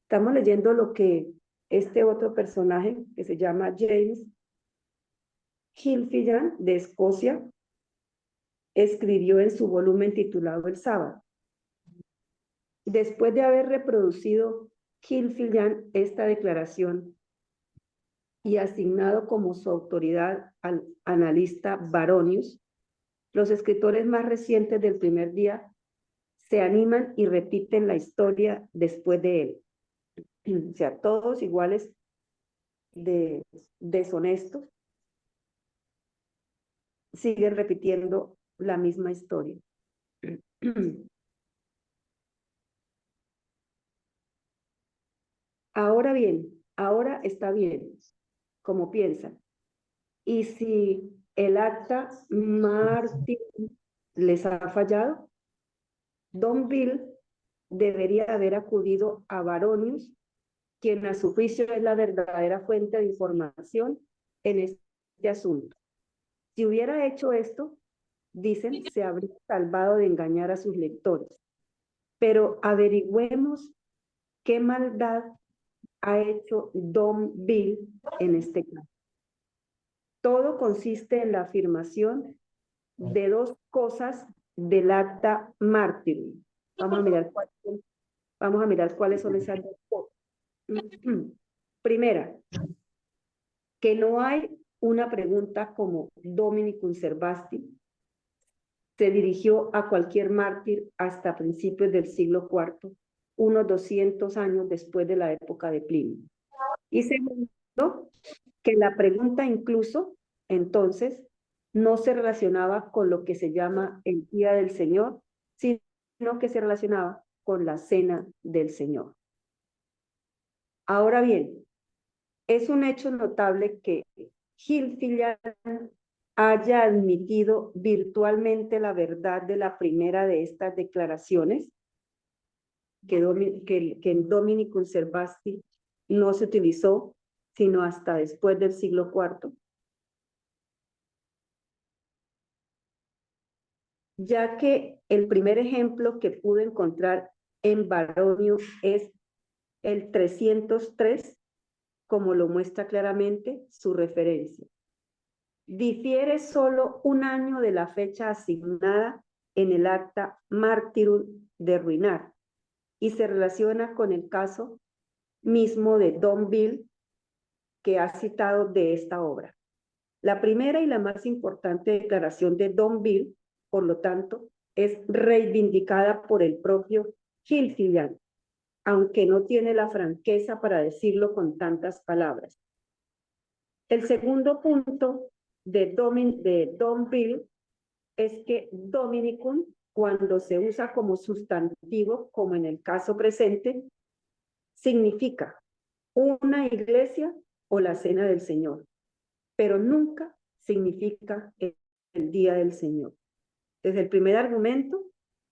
estamos leyendo lo que este otro personaje, que se llama James Gilfillan, de Escocia, escribió en su volumen titulado El Sábado. Después de haber reproducido Gilfillan esta declaración y asignado como su autoridad al analista Baronius, los escritores más recientes del primer día se animan y repiten la historia después de él. O sea, todos iguales de deshonestos, siguen repitiendo la misma historia. Ahora bien, ahora está bien, como piensan. Y si el acta Martín les ha fallado, Don Bill debería haber acudido a Baronius, quien a su juicio es la verdadera fuente de información en este asunto. Si hubiera hecho esto, dicen, se habría salvado de engañar a sus lectores. Pero averigüemos qué maldad ha hecho Don Bill en este caso. Todo consiste en la afirmación de dos cosas del acta martyrum. Vamos a mirar cuáles son esas dos cosas. Primera, que no hay una pregunta como Domini conservasti se dirigió a cualquier mártir hasta principios del siglo IV, unos 200 años después de la época de Plinio. Y segundo, que la pregunta incluso, entonces, no se relacionaba con lo que se llama el día del Señor, sino que se relacionaba con la cena del Señor. Ahora bien, es un hecho notable que Gilfillan haya admitido virtualmente la verdad de la primera de estas declaraciones, que en Domini conservasti no se utilizó sino hasta después del siglo IV, ya que el primer ejemplo que pude encontrar en Baronio es el 303, como lo muestra claramente su referencia. Difiere solo un año de la fecha asignada en el acta Martyrum de Ruinar y se relaciona con el caso mismo de Don Bill que ha citado de esta obra. La primera y la más importante declaración de Don Bill, por lo tanto, es reivindicada por el propio Gilfillan, aunque no tiene la franqueza para decirlo con tantas palabras. El segundo punto de Don Bill es que Dominicum, cuando se usa como sustantivo, como en el caso presente, significa una iglesia o la cena del Señor, pero nunca significa el día del Señor. Entonces, el primer argumento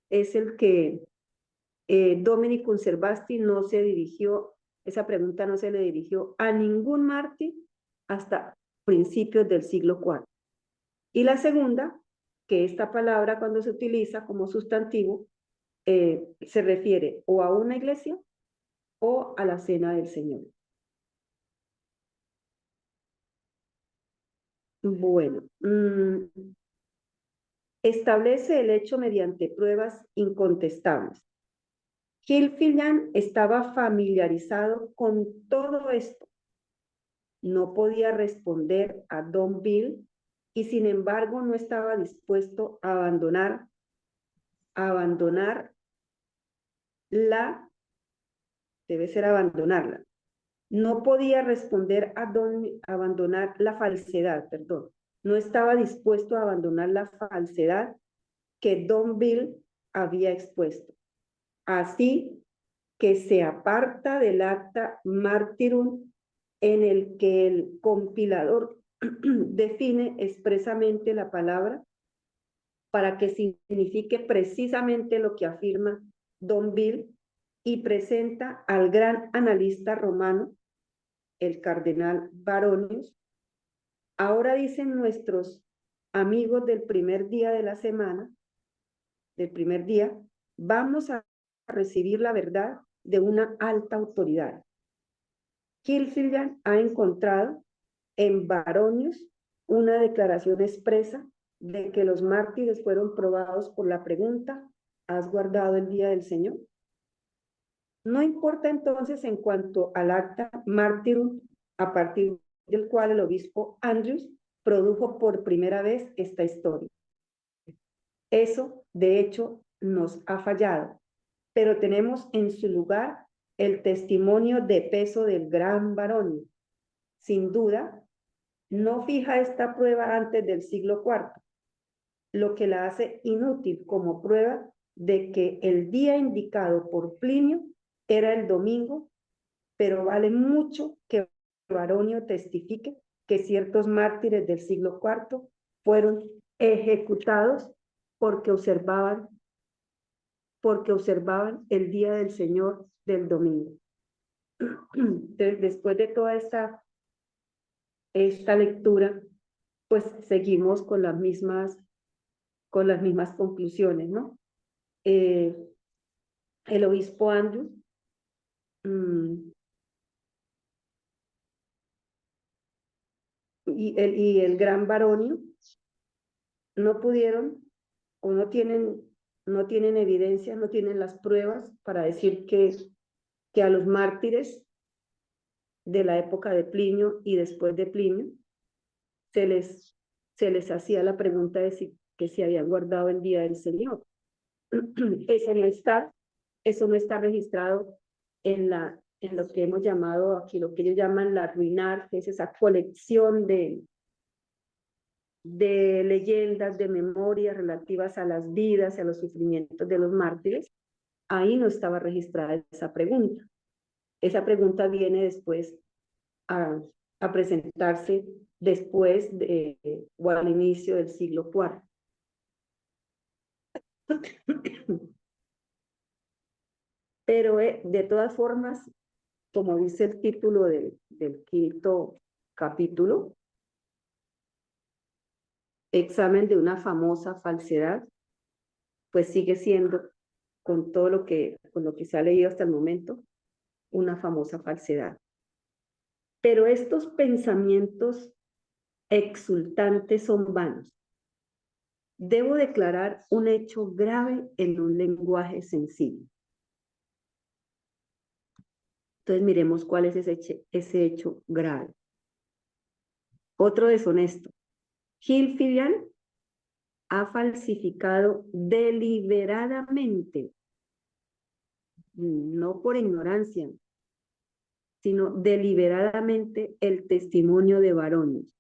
es el que Dominic Conservasti no se dirigió, esa pregunta no se le dirigió a ningún mártir hasta principios del siglo IV. Y la segunda, que esta palabra cuando se utiliza como sustantivo, se refiere o a una iglesia o a la cena del Señor. Bueno, establece el hecho mediante pruebas incontestables. Gilfillan estaba familiarizado con todo esto. No podía responder a Don Bill y sin embargo no estaba dispuesto a abandonar debe ser abandonarla. No podía responder a abandonar la falsedad, perdón. No estaba dispuesto a abandonar la falsedad que Don Bill había expuesto. Así que se aparta del acta martyrum en el que el compilador define expresamente la palabra para que signifique precisamente lo que afirma Don Bill y presenta al gran analista romano, el cardenal Baronius. Ahora dicen nuestros amigos del primer día de la semana, del primer día, vamos a recibir la verdad de una alta autoridad. Gilfillan ha encontrado en Baronius una declaración expresa de que los mártires fueron probados por la pregunta, ¿has guardado el día del Señor? No importa entonces en cuanto al acta martyrum, a partir del cual el obispo Andrews produjo por primera vez esta historia. Eso, de hecho, nos ha fallado, pero tenemos en su lugar el testimonio de peso del gran varón. Sin duda, no fija esta prueba antes del siglo IV, lo que la hace inútil como prueba de que el día indicado por Plinio era el domingo, pero vale mucho que Baronio testifique que ciertos mártires del siglo IV fueron ejecutados porque observaban el día del Señor del domingo. Entonces, después de toda esta lectura, pues seguimos con las mismas conclusiones, ¿no? El obispo Andrews y el gran Baronio no pudieron o no tienen evidencia, no tienen las pruebas para decir que a los mártires de la época de Plinio y después de Plinio se les hacía la pregunta de si habían guardado el día del Señor. Eso no está registrado en lo que hemos llamado aquí, lo que ellos llaman la ruinar, que es esa colección de leyendas, de memorias relativas a las vidas y a los sufrimientos de los mártires. Ahí no estaba registrada esa pregunta. Esa pregunta viene después a presentarse después o al inicio del siglo IV. Pero de todas formas, como dice el título del quinto capítulo, examen de una famosa falsedad, pues sigue siendo, con lo que se ha leído hasta el momento, una famosa falsedad. Pero estos pensamientos exultantes son vanos. Debo declarar un hecho grave en un lenguaje sencillo. Entonces miremos cuál es ese hecho grave. Otro deshonesto. Gilfillan ha falsificado deliberadamente, no por ignorancia, sino deliberadamente el testimonio de Baronius.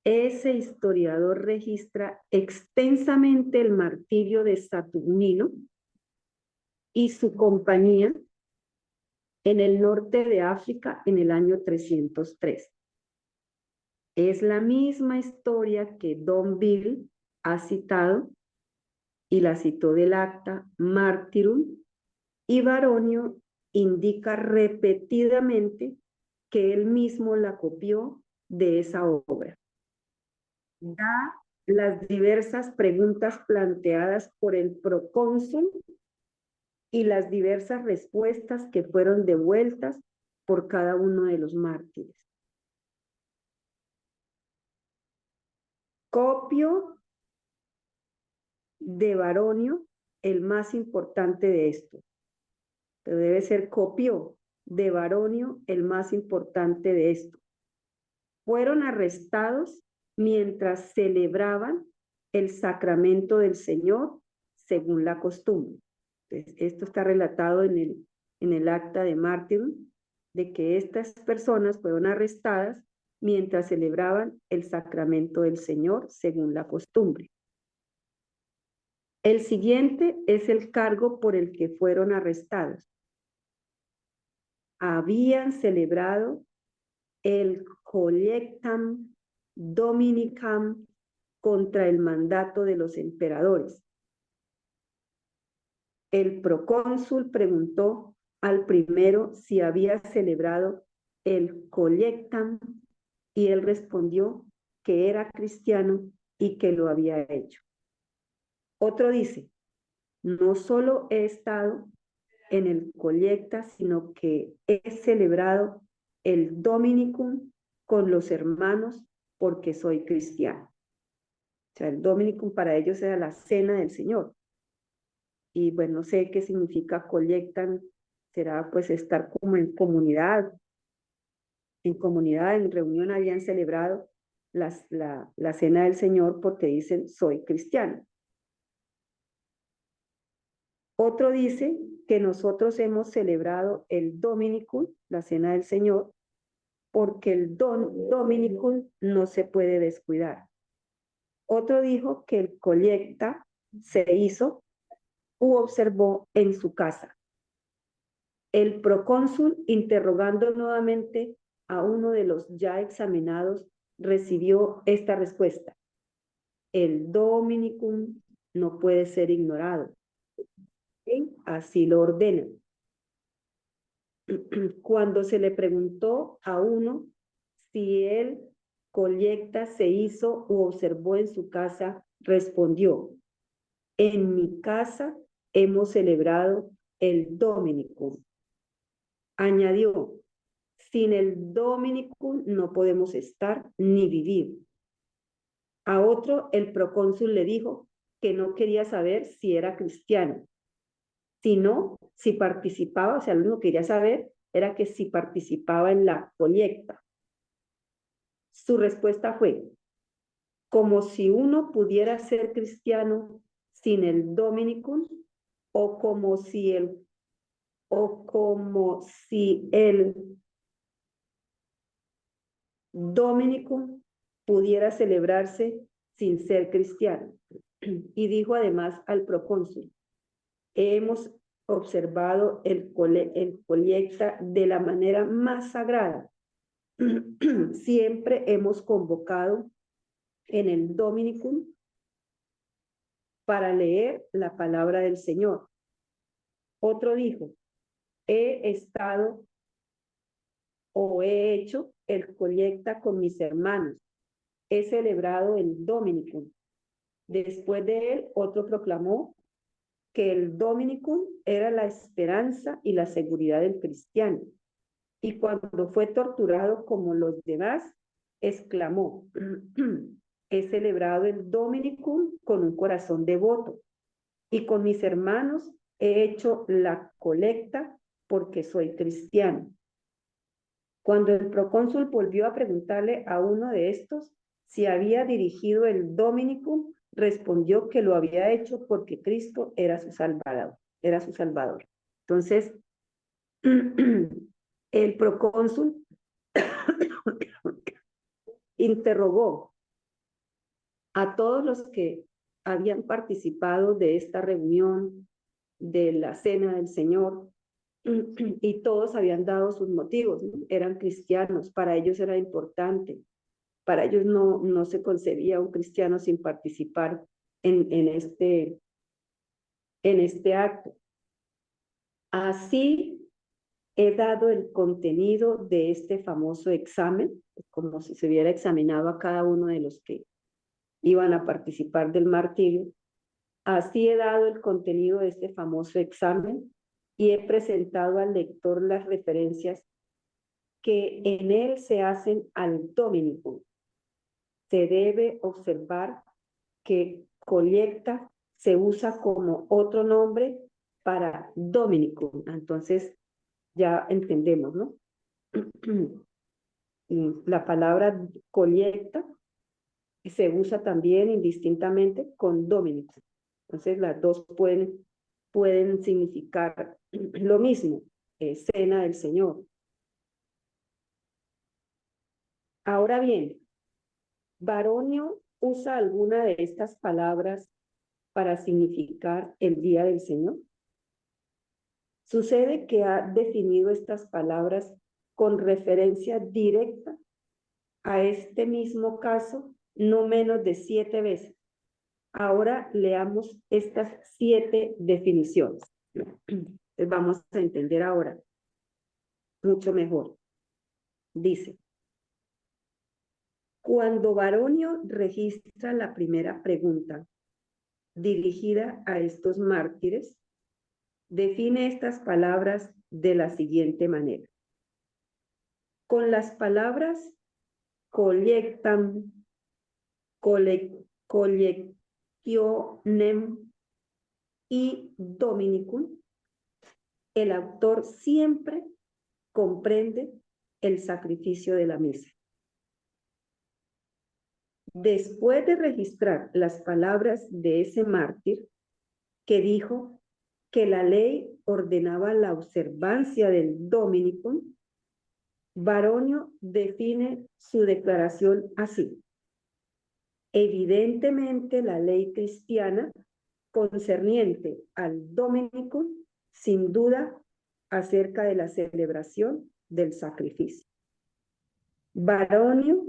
Ese historiador registra extensamente el martirio de Saturnino y su compañía en el norte de África en el año 303. Es la misma historia que Don Bill ha citado y la citó del acta Martyrum, y Baronio indica repetidamente que él mismo la copió de esa obra. Da las diversas preguntas planteadas por el procónsul y las diversas respuestas que fueron devueltas por cada uno de los mártires. Copio de Baronio el más importante de estos, pero debe ser copio de Baronio el más importante de estos. Fueron arrestados mientras celebraban el sacramento del Señor según la costumbre. Entonces, esto está relatado en el acta de Martyrum, de que estas personas fueron arrestadas mientras celebraban el sacramento del Señor según la costumbre. El siguiente es el cargo por el que fueron arrestados. Habían celebrado el Collectam Dominicam contra el mandato de los emperadores. El procónsul preguntó al primero si había celebrado el Collectam y él respondió que era cristiano y que lo había hecho. Otro dice, no solo he estado en el Collecta, sino que he celebrado el Dominicum con los hermanos porque soy cristiano. O sea, el Dominicum para ellos era la cena del Señor. Y bueno, no sé qué significa Collectan, será pues estar como en comunidad, en reunión habían celebrado la cena del Señor porque dicen, soy cristiano. Otro dice que nosotros hemos celebrado el Dominicum, la cena del Señor, porque el Dominicum no se puede descuidar. Otro dijo que el colecta se hizo u observó en su casa. El procónsul, interrogando nuevamente a uno de los ya examinados, recibió esta respuesta. El Dominicum no puede ser ignorado. ¿Sí? Así lo ordena. Cuando se le preguntó a uno si el colecta se hizo u observó en su casa, respondió, en mi casa hemos celebrado el Dominicum. Añadió, sin el Dominicum no podemos estar ni vivir. A otro, el procónsul le dijo que no quería saber si era cristiano, sino si participaba, o sea, lo único que quería saber era que si participaba en la colecta. Su respuesta fue, como si uno pudiera ser cristiano sin el Dominicum, o como si el Dominicum pudiera celebrarse sin ser cristiano. Y dijo además al procónsul, hemos observado el colecta de la manera más sagrada. Siempre hemos convocado en el Dominicum para leer la palabra del Señor. Otro dijo, he estado o he hecho el colecta con mis hermanos. He celebrado el Dominicum. Después de él, otro proclamó que el Dominicum era la esperanza y la seguridad del cristiano. Y cuando fue torturado como los demás, exclamó, he celebrado el Dominicum con un corazón devoto y con mis hermanos he hecho la colecta porque soy cristiano. Cuando el procónsul volvió a preguntarle a uno de estos si había dirigido el Dominicum, respondió que lo había hecho porque Cristo era su Salvador. Entonces, el procónsul interrogó a todos los que habían participado de esta reunión de la Cena del Señor y todos habían dado sus motivos, ¿no? Eran cristianos, para ellos era importante, para ellos no se concebía un cristiano sin participar en este acto. Así he dado el contenido de este famoso examen, como si se hubiera examinado a cada uno de los que iban a participar del martirio. Así he dado el contenido de este famoso examen y he presentado al lector las referencias que en él se hacen al Dominicum. Se debe observar que colecta se usa como otro nombre para Dominicum. Entonces ya entendemos, ¿no? Y la palabra colecta se usa también indistintamente con Dominicum. Entonces las dos pueden significar lo mismo, cena del Señor. Ahora bien, Baronio usa alguna de estas palabras para significar el día del Señor. Sucede que ha definido estas palabras con referencia directa a este mismo caso no menos de 7 veces. Ahora leamos estas 7 definiciones. Entonces vamos a entender ahora mucho mejor. Dice, cuando Baronio registra la primera pregunta dirigida a estos mártires, define estas palabras de la siguiente manera. Con las palabras collectam, collectionem y dominicum, el autor siempre comprende el sacrificio de la misa. Después de registrar las palabras de ese mártir que dijo que la ley ordenaba la observancia del Dominicum, Baronio define su declaración así. Evidentemente la ley cristiana concerniente al Dominicum, sin duda, acerca de la celebración del sacrificio. Baronio,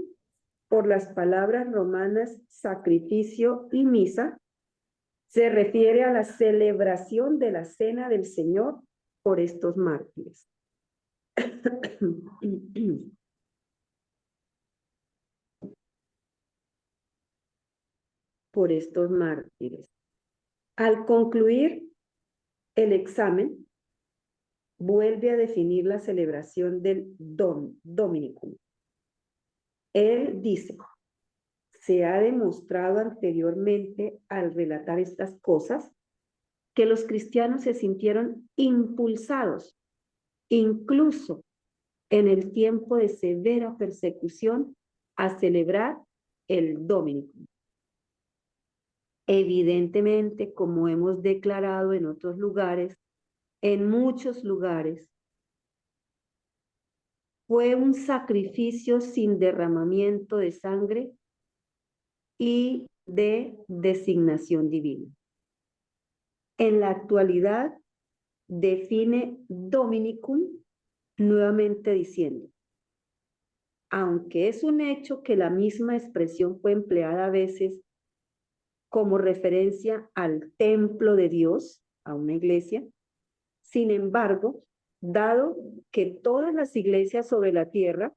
por las palabras romanas sacrificio y misa, se refiere a la celebración de la cena del Señor por estos mártires. Por estos mártires. Al concluir el examen, vuelve a definir la celebración del Dominicum. Él dice, se ha demostrado anteriormente al relatar estas cosas que los cristianos se sintieron impulsados, incluso en el tiempo de severa persecución, a celebrar el Dominicum. Evidentemente, como hemos declarado en otros lugares, en muchos lugares, fue un sacrificio sin derramamiento de sangre y de designación divina. En la actualidad, define Dominicum nuevamente diciendo, aunque es un hecho que la misma expresión fue empleada a veces como referencia al templo de Dios, a una iglesia, sin embargo, dado que todas las iglesias sobre la tierra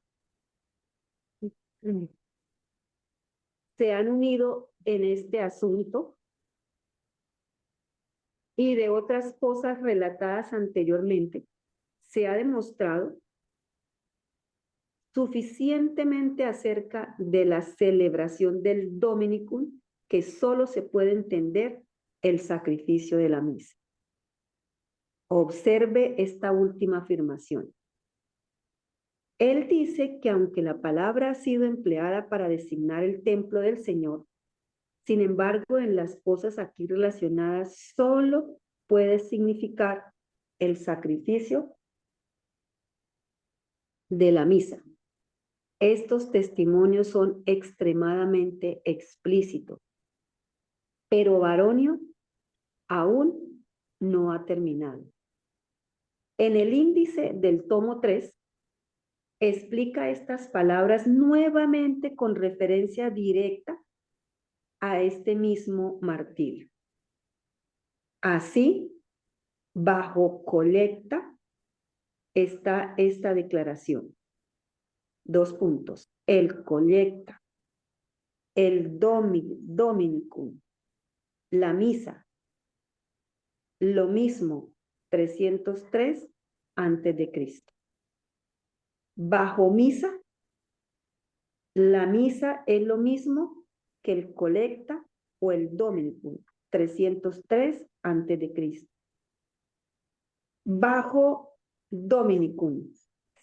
se han unido en este asunto y de otras cosas relatadas anteriormente, se ha demostrado suficientemente acerca de la celebración del Dominicum que solo se puede entender el sacrificio de la misa. Observe esta última afirmación. Él dice que aunque la palabra ha sido empleada para designar el templo del Señor, sin embargo, en las cosas aquí relacionadas solo puede significar el sacrificio de la misa. Estos testimonios son extremadamente explícitos, pero Baronio aún no ha terminado. En el índice del tomo 3, explica estas palabras nuevamente con referencia directa a este mismo martirio. Así, bajo colecta está esta declaración. 2 puntos. El colecta, el dominicum, la misa, lo mismo, 303 antes de Cristo. Bajo misa, la misa es lo mismo que el colecta o el dominicum, 303 antes de Cristo. Bajo dominicum,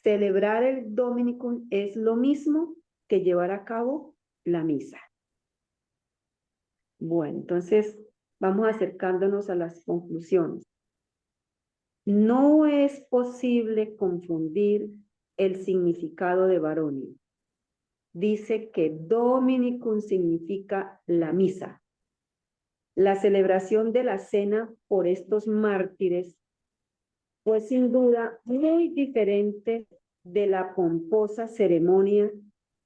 celebrar el dominicum es lo mismo que llevar a cabo la misa. Bueno, entonces vamos acercándonos a las conclusiones. No es posible confundir el significado de Baronio. Dice que Dominicum significa la misa. La celebración de la cena por estos mártires fue sin duda muy diferente de la pomposa ceremonia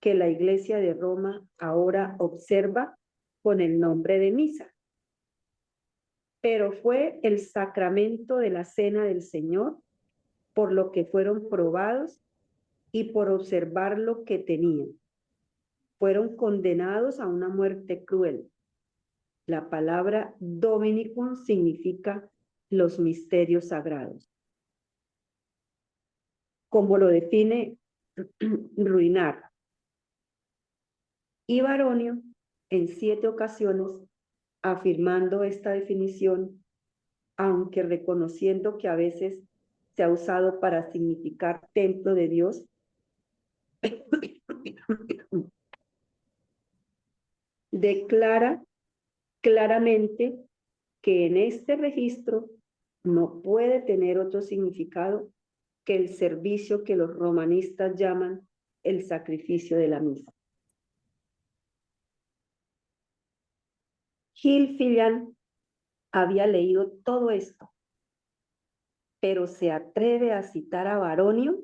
que la Iglesia de Roma ahora observa con el nombre de misa. Pero fue el sacramento de la cena del Señor por lo que fueron probados y por observar lo que tenían. Fueron condenados a una muerte cruel. La palabra Dominicum significa los misterios sagrados. Como lo define Ruinart. Y Baronio, en 7 ocasiones, afirmando esta definición, aunque reconociendo que a veces se ha usado para significar templo de Dios, declara claramente que en este registro no puede tener otro significado que el servicio que los romanistas llaman el sacrificio de la misa. Gil Filian había leído todo esto, pero se atreve a citar a Baronio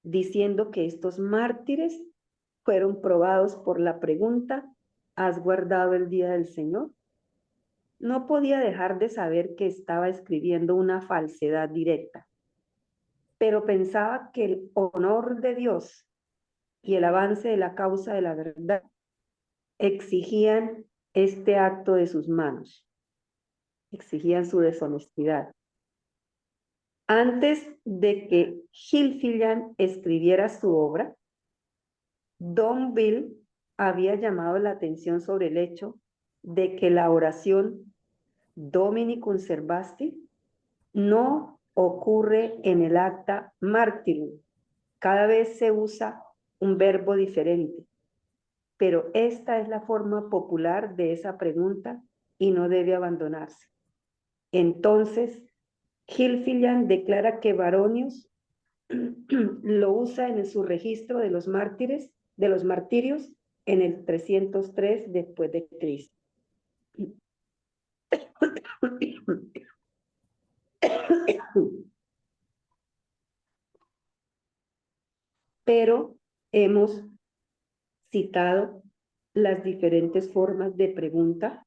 diciendo que estos mártires fueron probados por la pregunta: ¿has guardado el día del Señor? No podía dejar de saber que estaba escribiendo una falsedad directa, pero pensaba que el honor de Dios y el avance de la causa de la verdad exigían este acto de sus manos, exigían su deshonestidad. Antes de que Gil Filian escribiera su obra, Don Bill había llamado la atención sobre el hecho de que la oración Dominicum Servasti no ocurre en el acta martyrum. Cada vez se usa un verbo diferente, pero esta es la forma popular de esa pregunta y no debe abandonarse. Entonces, Gil Filian declara que Baronius lo usa en su registro de los mártires, de los martirios, en el 303 después de Cristo. Pero hemos citado las diferentes formas de pregunta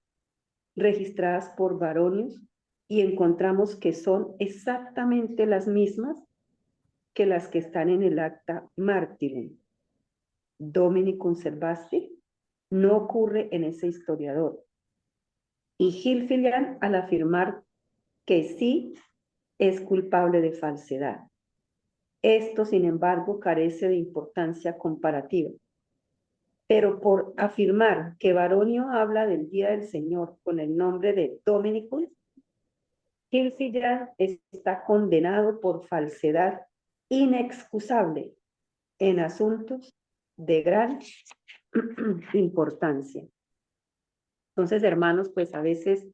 registradas por Baronius y encontramos que son exactamente las mismas que las que están en el acta Martyrum. Dominicum Servasti no ocurre en ese historiador. Y Gil Filian, al afirmar que sí, es culpable de falsedad. Esto, sin embargo, carece de importancia comparativa. Pero por afirmar que Baronio habla del Día del Señor con el nombre de Dominicus, Gil Filian está condenado por falsedad inexcusable en asuntos de gran importancia. Entonces, hermanos, pues a veces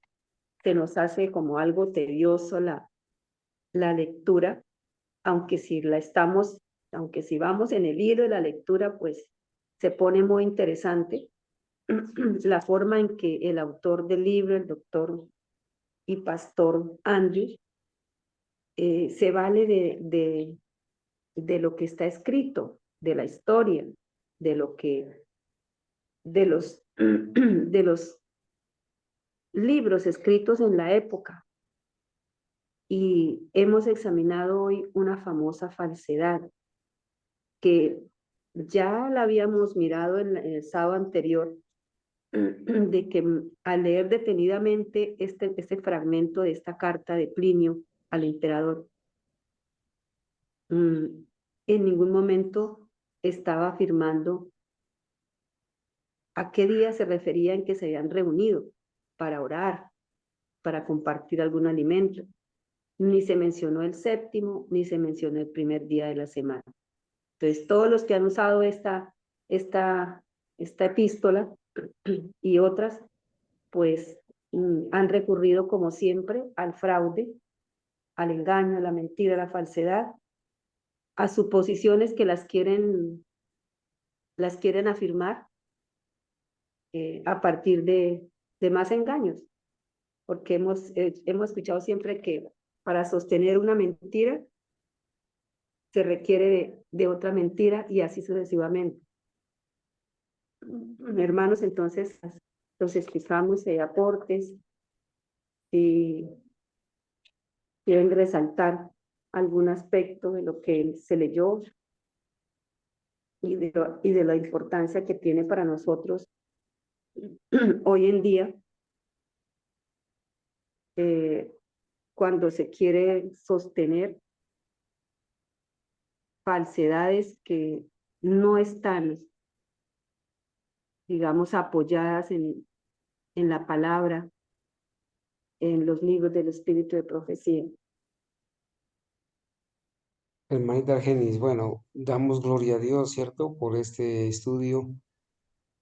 se nos hace como algo tedioso la lectura, aunque si vamos en el hilo de la lectura, pues se pone muy interesante la forma en que el autor del libro, el doctor y pastor Andrews, se vale de lo que está escrito, de la historia, de lo que, de los libros escritos en la época. Y hemos examinado hoy una famosa falsedad que ya la habíamos mirado en el sábado anterior, de que al leer detenidamente este fragmento de esta carta de Plinio al emperador, en ningún momento estaba afirmando a qué día se refería en que se habían reunido para orar, para compartir algún alimento. Ni se mencionó el séptimo, ni se mencionó el primer día de la semana. Entonces, todos los que han usado esta epístola y otras, pues han recurrido como siempre al fraude, al engaño, a la mentira, a la falsedad, a suposiciones que las quieren afirmar a partir de más engaños, porque hemos escuchado siempre que para sostener una mentira se requiere de otra mentira y así sucesivamente. Hermanos, entonces los explicamos aportes y quieren resaltar algún aspecto de lo que se leyó y de la importancia que tiene para nosotros hoy en día cuando se quiere sostener falsedades que no están, digamos, apoyadas en la palabra, en los libros del Espíritu de Profecía. Hermanita Argenis, bueno, damos gloria a Dios, ¿cierto? Por este estudio.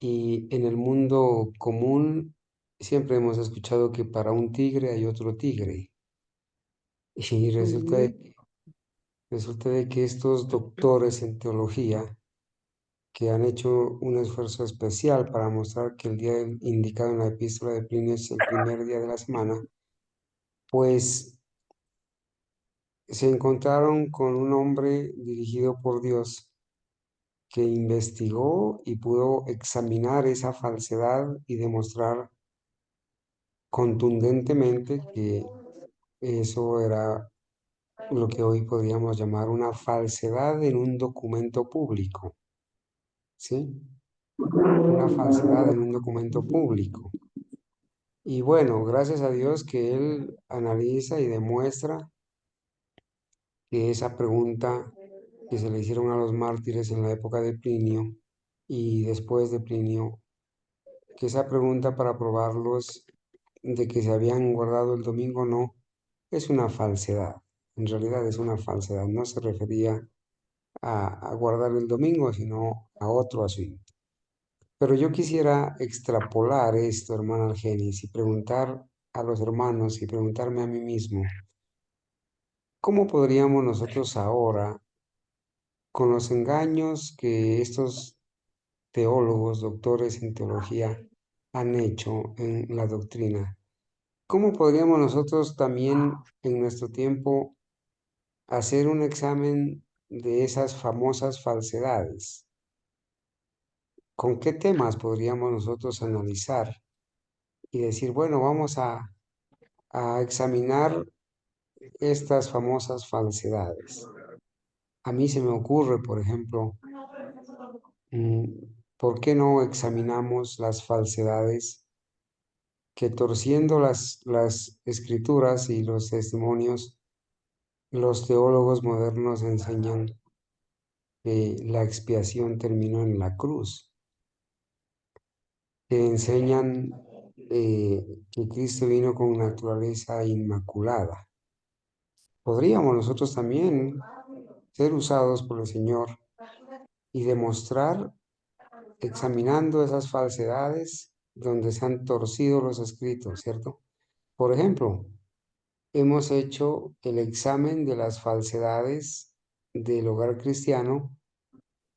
Y en el mundo común siempre hemos escuchado que para un tigre hay otro tigre. Y resulta de que estos doctores en teología que han hecho un esfuerzo especial para mostrar que el día indicado en la epístola de Plinio es el primer día de la semana, pues se encontraron con un hombre dirigido por Dios que investigó y pudo examinar esa falsedad y demostrar contundentemente que eso era lo que hoy podríamos llamar una falsedad en un documento público, ¿sí? Una falsedad en un documento público. Y bueno, gracias a Dios que él analiza y demuestra que esa pregunta que se le hicieron a los mártires en la época de Plinio y después de Plinio, que esa pregunta para probarlos de que se habían guardado el domingo no, es una falsedad. En realidad es una falsedad. No se refería a guardar el domingo, sino a otro asunto. Pero yo quisiera extrapolar esto, hermana Argenis, y preguntar a los hermanos y preguntarme a mí mismo, ¿cómo podríamos nosotros ahora, con los engaños que estos teólogos, doctores en teología, han hecho en la doctrina, cómo podríamos nosotros también en nuestro tiempo hacer un examen de esas famosas falsedades? ¿Con qué temas podríamos nosotros analizar y decir, bueno, vamos a examinar estas famosas falsedades? A mí se me ocurre, por ejemplo, ¿por qué no examinamos las falsedades que torciendo las escrituras y los testimonios, los teólogos modernos enseñan que la expiación terminó en la cruz, que enseñan que Cristo vino con naturaleza inmaculada? Podríamos nosotros también ser usados por el Señor y demostrar, examinando esas falsedades donde se han torcido los escritos, ¿cierto? Por ejemplo, hemos hecho el examen de las falsedades del hogar cristiano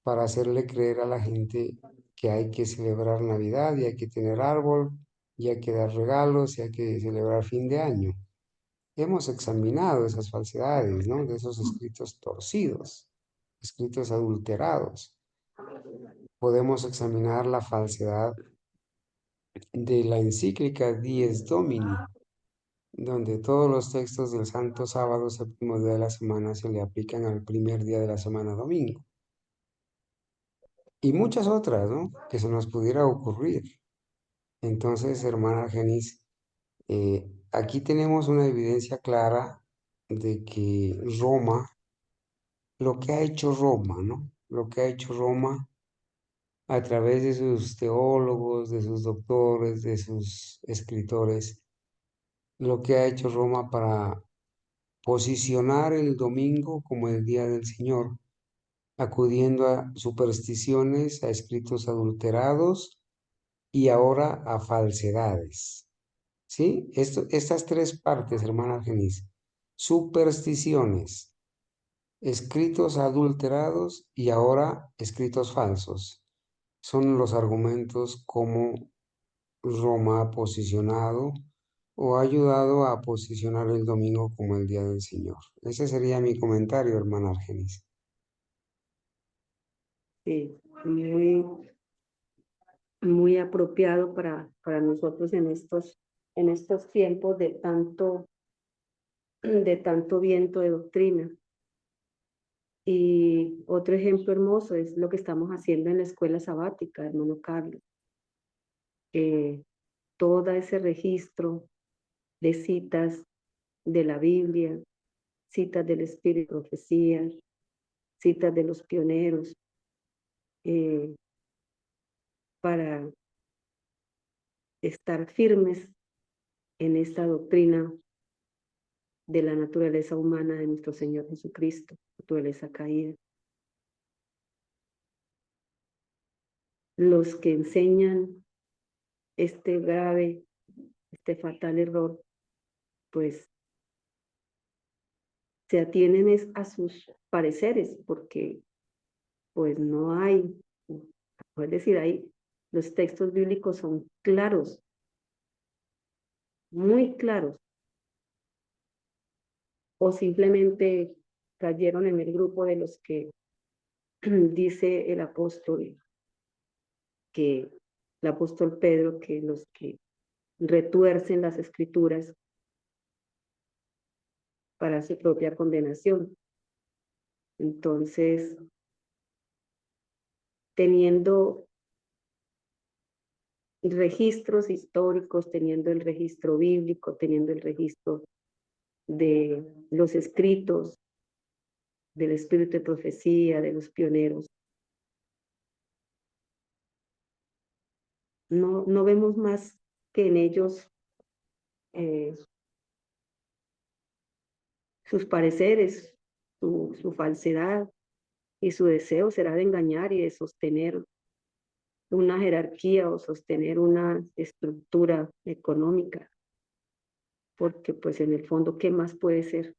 para hacerle creer a la gente que hay que celebrar Navidad y hay que tener árbol y hay que dar regalos y hay que celebrar fin de año. hemos examinado esas falsedades, ¿no? De esos escritos torcidos, escritos adulterados. Podemos examinar la falsedad de la encíclica Dies Domini, donde todos los textos del Santo Sábado, séptimo día de la semana, se le aplican al primer día de la semana, domingo. Y muchas otras, ¿no? Que se nos pudiera ocurrir. Entonces, hermana Genis, aquí tenemos una evidencia clara de que Roma, lo que ha hecho Roma, ¿no? Lo que ha hecho Roma a través de sus teólogos, de sus doctores, de sus escritores, lo que ha hecho Roma para posicionar el domingo como el día del Señor, acudiendo a supersticiones, a escritos adulterados y ahora a falsedades. ¿Sí? Estas tres partes, hermana Genis, supersticiones, escritos adulterados y ahora escritos falsos, son los argumentos como Roma ha posicionado o ha ayudado a posicionar el domingo como el día del Señor. Ese sería mi comentario, hermana Argenis. Sí, muy, muy apropiado para nosotros en estos tiempos de tanto viento de doctrina. Y otro ejemplo hermoso es lo que estamos haciendo en la escuela sabática, hermano Carlos. Todo ese registro de citas de la Biblia, citas del Espíritu, profecías, citas de los pioneros, para estar firmes en esta doctrina de la naturaleza humana de nuestro Señor Jesucristo, naturaleza caída. Los que enseñan este grave, este fatal error, pues se atienen a sus pareceres, porque pues no hay, es decir, los textos bíblicos son claros, muy claros, o simplemente cayeron en el grupo de los que dice el apóstol Pedro, que los que retuercen las escrituras para su propia condenación. Entonces, teniendo registros históricos, teniendo el registro bíblico, teniendo el registro de los escritos, del espíritu de profecía, de los pioneros, no vemos más que en ellos eh, sus pareceres, su falsedad, y su deseo será de engañar y de sostener una jerarquía o sostener una estructura económica, porque pues en el fondo, ¿qué más puede ser?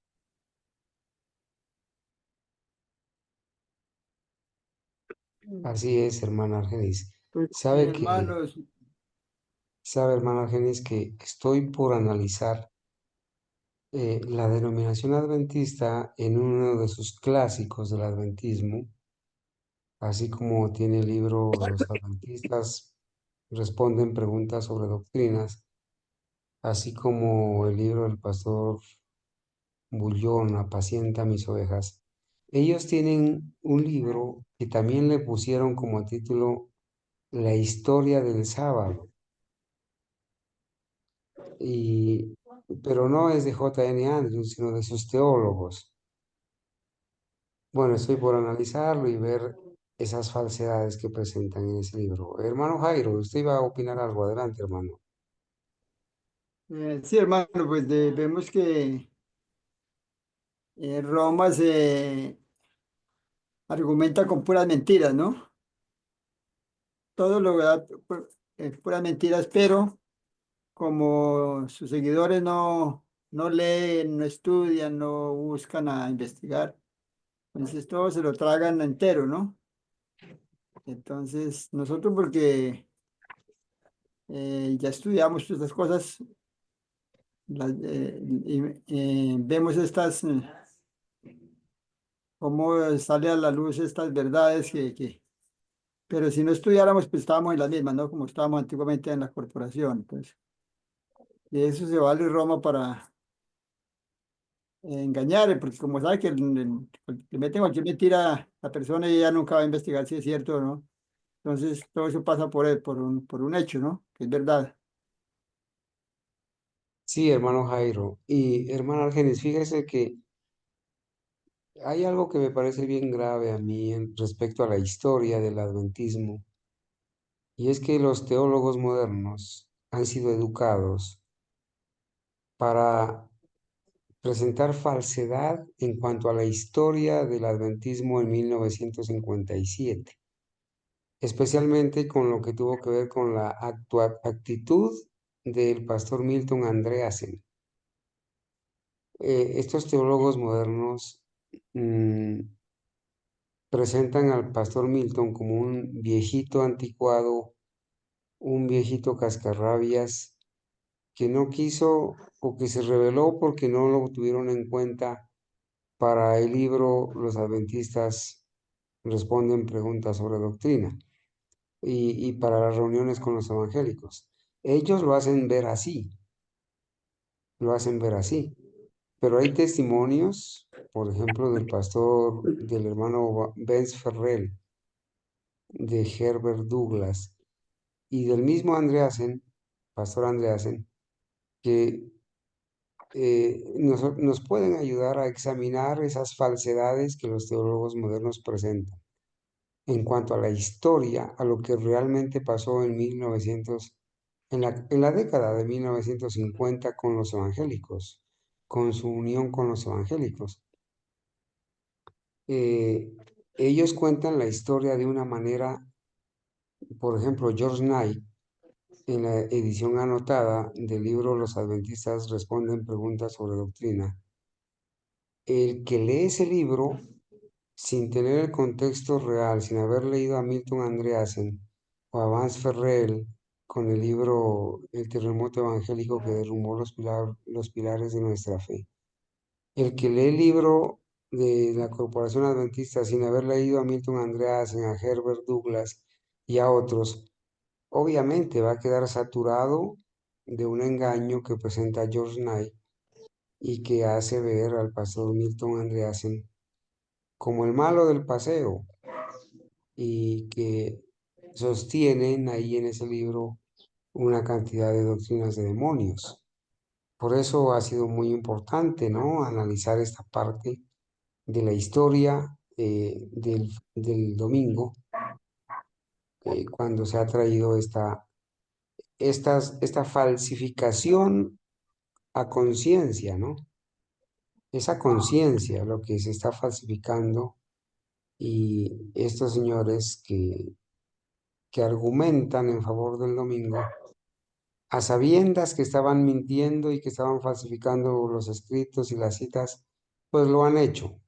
Así es, hermana Argenis. Sí, Sabe que, hermanos, sabe, hermana Argenis, que estoy por analizar la denominación adventista en uno de sus clásicos del adventismo, así como tiene el libro Los Adventistas responden preguntas sobre doctrinas, así como el libro del pastor Bullón, Apacienta mis ovejas. Ellos tienen un libro que también le pusieron como título La historia del sábado, y, pero no es de J. N. Andrews, sino de sus teólogos. Bueno, estoy por analizarlo y ver esas falsedades que presentan en ese libro. Hermano Jairo, usted iba a opinar algo. Adelante, hermano. sí, hermano, pues vemos que Roma se argumenta con puras mentiras, ¿no? Todo lo da puras mentiras, pero como sus seguidores no leen, no estudian, no buscan a investigar, entonces todo se lo tragan entero, ¿no? Entonces, nosotros porque ya estudiamos todas estas cosas, vemos cómo sale a la luz estas verdades pero si no estudiáramos, pues estábamos en las mismas, ¿no? Como estábamos antiguamente en la corporación. Entonces, de eso se vale Roma para engañar, porque como sabe que le meten cualquier mentira a la persona y ella nunca va a investigar si es cierto o no. Entonces, todo eso pasa por un hecho, ¿no? Que es verdad. Sí, hermano Jairo. Y hermano Argenis, fíjese que hay algo que me parece bien grave a mí respecto a la historia del adventismo, y es que los teólogos modernos han sido educados para presentar falsedad en cuanto a la historia del adventismo en 1957, especialmente con lo que tuvo que ver con la actitud del pastor Milton Andreasen. Estos teólogos modernos mm, presentan al pastor Milton como un viejito anticuado, un viejito cascarrabias que no quiso o que se rebeló porque no lo tuvieron en cuenta para el libro Los Adventistas responden preguntas sobre doctrina y para las reuniones con los evangélicos. Ellos lo hacen ver así, lo hacen ver así. Pero hay testimonios, por ejemplo, del hermano Benz Ferrell, de Herbert Douglas y del mismo Andreasen, pastor Andreasen, que nos pueden ayudar a examinar esas falsedades que los teólogos modernos presentan en cuanto a la historia, a lo que realmente pasó en 1900, en la década de 1950 con los evangélicos, con su unión con los evangélicos. Eh, Ellos cuentan la historia de una manera, por ejemplo, George Knight, en la edición anotada del libro Los Adventistas responden preguntas sobre doctrina. El que lee ese libro sin tener el contexto real, sin haber leído a Milton Andreasen o a Vance Ferrell con el libro El terremoto evangélico que derrumbó los pilares de nuestra fe. El que lee el libro de la Corporación Adventista sin haber leído a Milton Andreasen, a Herbert Douglas y a otros, obviamente va a quedar saturado de un engaño que presenta George Knight y que hace ver al pastor Milton Andreasen como el malo del paseo y que sostienen ahí en ese libro una cantidad de doctrinas de demonios. Por eso ha sido muy importante, ¿no? Analizar esta parte de la historia del domingo, cuando se ha traído esta falsificación a conciencia, ¿no? Esa conciencia, lo que se está falsificando y estos señores que argumentan en favor del domingo, a sabiendas que estaban mintiendo y que estaban falsificando los escritos y las citas, pues lo han hecho.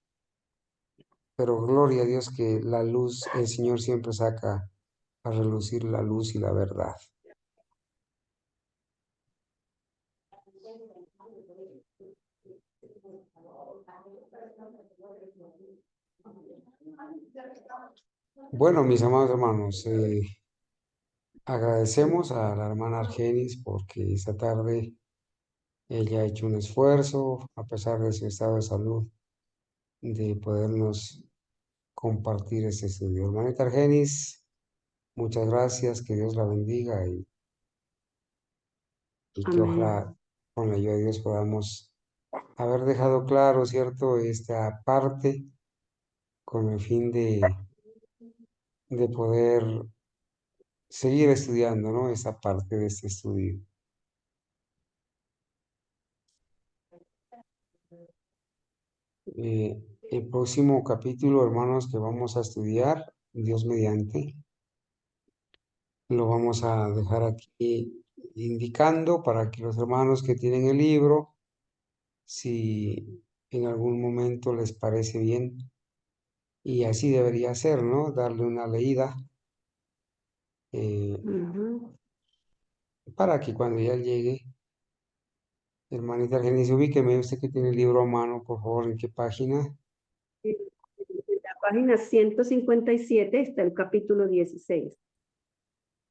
Pero gloria a Dios que la luz, el Señor siempre saca a relucir la luz y la verdad. Bueno, mis amados hermanos, agradecemos a la hermana Argenis porque esta tarde ella ha hecho un esfuerzo, a pesar de su estado de salud, de podernos compartir este estudio. Hermanita Argenis, muchas gracias, que Dios la bendiga y que Amén. ojalá con la ayuda de Dios podamos haber dejado claro, ¿cierto?, esta parte con el fin de poder seguir estudiando, ¿no?, esa parte de este estudio. El próximo capítulo, hermanos, que vamos a estudiar, Dios mediante, lo vamos a dejar aquí indicando para que los hermanos que tienen el libro, si en algún momento les parece bien, y así debería ser, ¿no? Darle una leída eh, Ujú. para que cuando ya llegue Hermanita Argenis, ubíqueme usted que tiene el libro a mano, por favor, ¿en qué página? En la página 157 está el capítulo 16.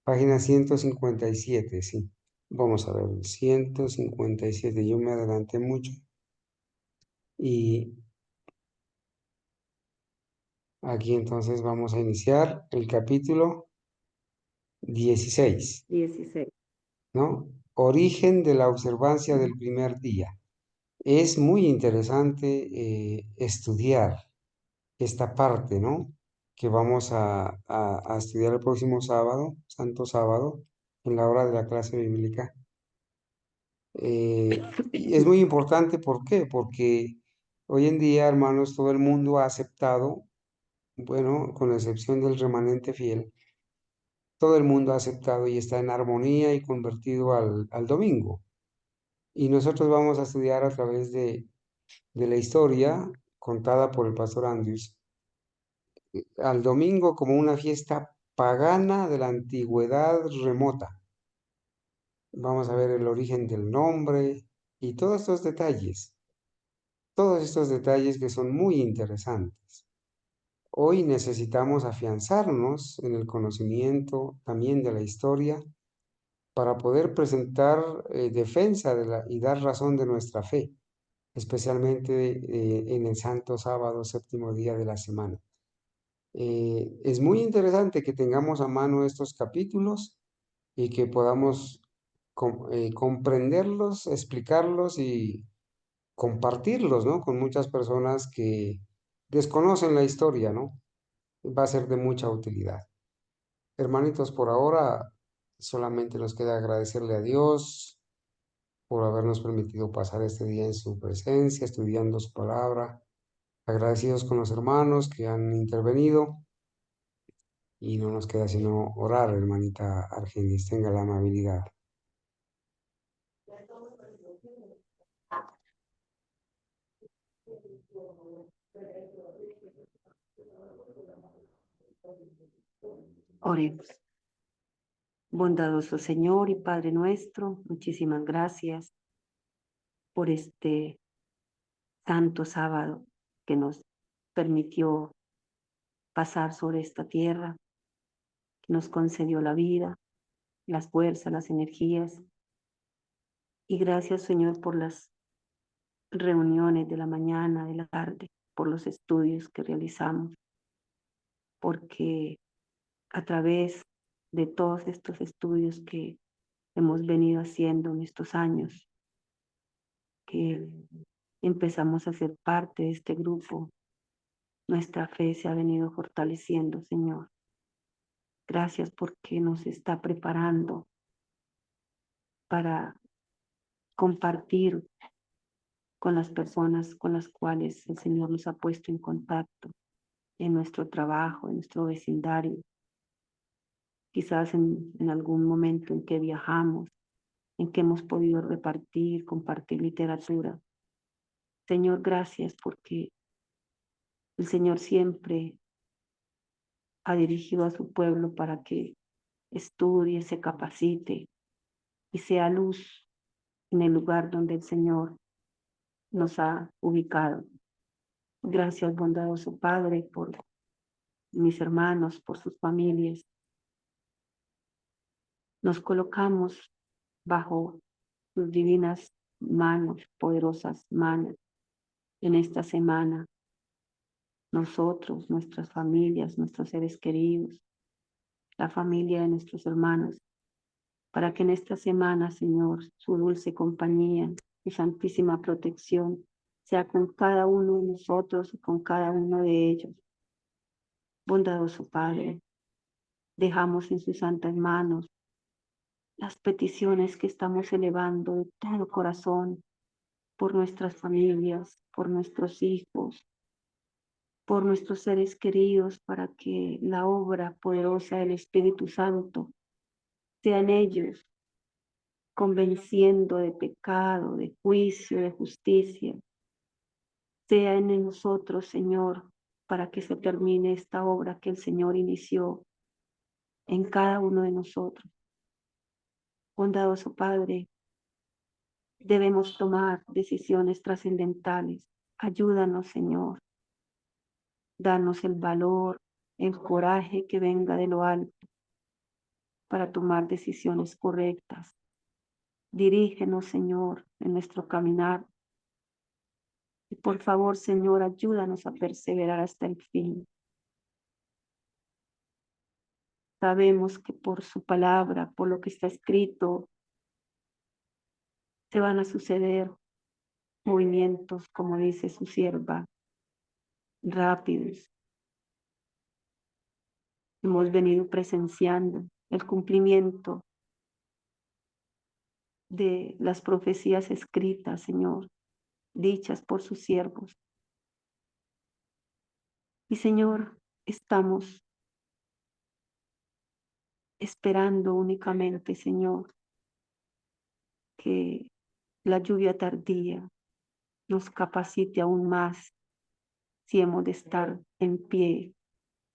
Página 157, sí. Vamos a ver, 157. Yo me adelanté mucho. Y aquí entonces vamos a iniciar el capítulo 16, 16. ¿no? Origen de la observancia del primer día. Es muy interesante estudiar esta parte, ¿no? Que vamos a estudiar el próximo sábado, Santo Sábado, en la hora de la clase bíblica. Y es muy importante, ¿por qué? Porque hoy en día, hermanos, todo el mundo ha aceptado, bueno, con excepción del remanente fiel, todo el mundo ha aceptado y está en armonía y convertido al domingo. Y nosotros vamos a estudiar a través de la historia contada por el pastor Andrews, al domingo como una fiesta pagana de la antigüedad remota. Vamos a ver el origen del nombre y todos estos detalles que son muy interesantes. Hoy necesitamos afianzarnos en el conocimiento también de la historia para poder presentar defensa y dar razón de nuestra fe, especialmente en el Santo Sábado, séptimo día de la semana. Es muy interesante que tengamos a mano estos capítulos y que podamos comprenderlos, explicarlos y compartirlos, ¿no? Con muchas personas que desconocen la historia, ¿no? Va a ser de mucha utilidad. Hermanitos, por ahora solamente nos queda agradecerle a Dios por habernos permitido pasar este día en su presencia, estudiando su palabra. Agradecidos con los hermanos que han intervenido. Y no nos queda sino orar, hermanita Argenis, tenga la amabilidad. Oremos. Bondadoso Señor y Padre nuestro, muchísimas gracias por este santo sábado que nos permitió pasar sobre esta tierra, que nos concedió la vida, las fuerzas, las energías. Y gracias, Señor, por las reuniones de la mañana, de la tarde, por los estudios que realizamos, porque a través de todos estos estudios que hemos venido haciendo en estos años, que empezamos a ser parte de este grupo, nuestra fe se ha venido fortaleciendo, Señor. Gracias porque nos está preparando para compartir con las personas con las cuales el Señor nos ha puesto en contacto, en nuestro trabajo, en nuestro vecindario, quizás en algún momento en que viajamos, en que hemos podido repartir, compartir literatura. Señor, gracias porque el Señor siempre ha dirigido a su pueblo para que estudie, se capacite y sea luz en el lugar donde el Señor nos ha ubicado. Gracias, bondadoso Padre, por mis hermanos, por sus familias. Nos colocamos bajo sus divinas manos, poderosas manos, en esta semana. Nosotros, nuestras familias, nuestros seres queridos, la familia de nuestros hermanos, para que en esta semana, Señor, su dulce compañía y santísima protección sea con cada uno de nosotros y con cada uno de ellos. Bondadoso Padre, dejamos en sus santas manos las peticiones que estamos elevando de todo corazón por nuestras familias, por nuestros hijos, por nuestros seres queridos, para que la obra poderosa del Espíritu Santo sea en ellos, convenciendo de pecado, de juicio, de justicia, sea en nosotros, Señor, para que se termine esta obra que el Señor inició en cada uno de nosotros. Bondadoso Padre, debemos tomar decisiones trascendentales. Ayúdanos, Señor. Danos el valor, el coraje que venga de lo alto para tomar decisiones correctas. Dirígenos, Señor, en nuestro caminar. Y por favor, Señor, ayúdanos a perseverar hasta el fin. Sabemos que por su palabra, por lo que está escrito, se van a suceder movimientos, como dice su sierva, rápidos. Hemos venido presenciando el cumplimiento de las profecías escritas, Señor, dichas por sus siervos. Y Señor, estamos esperando únicamente, Señor, que la lluvia tardía nos capacite aún más si hemos de estar en pie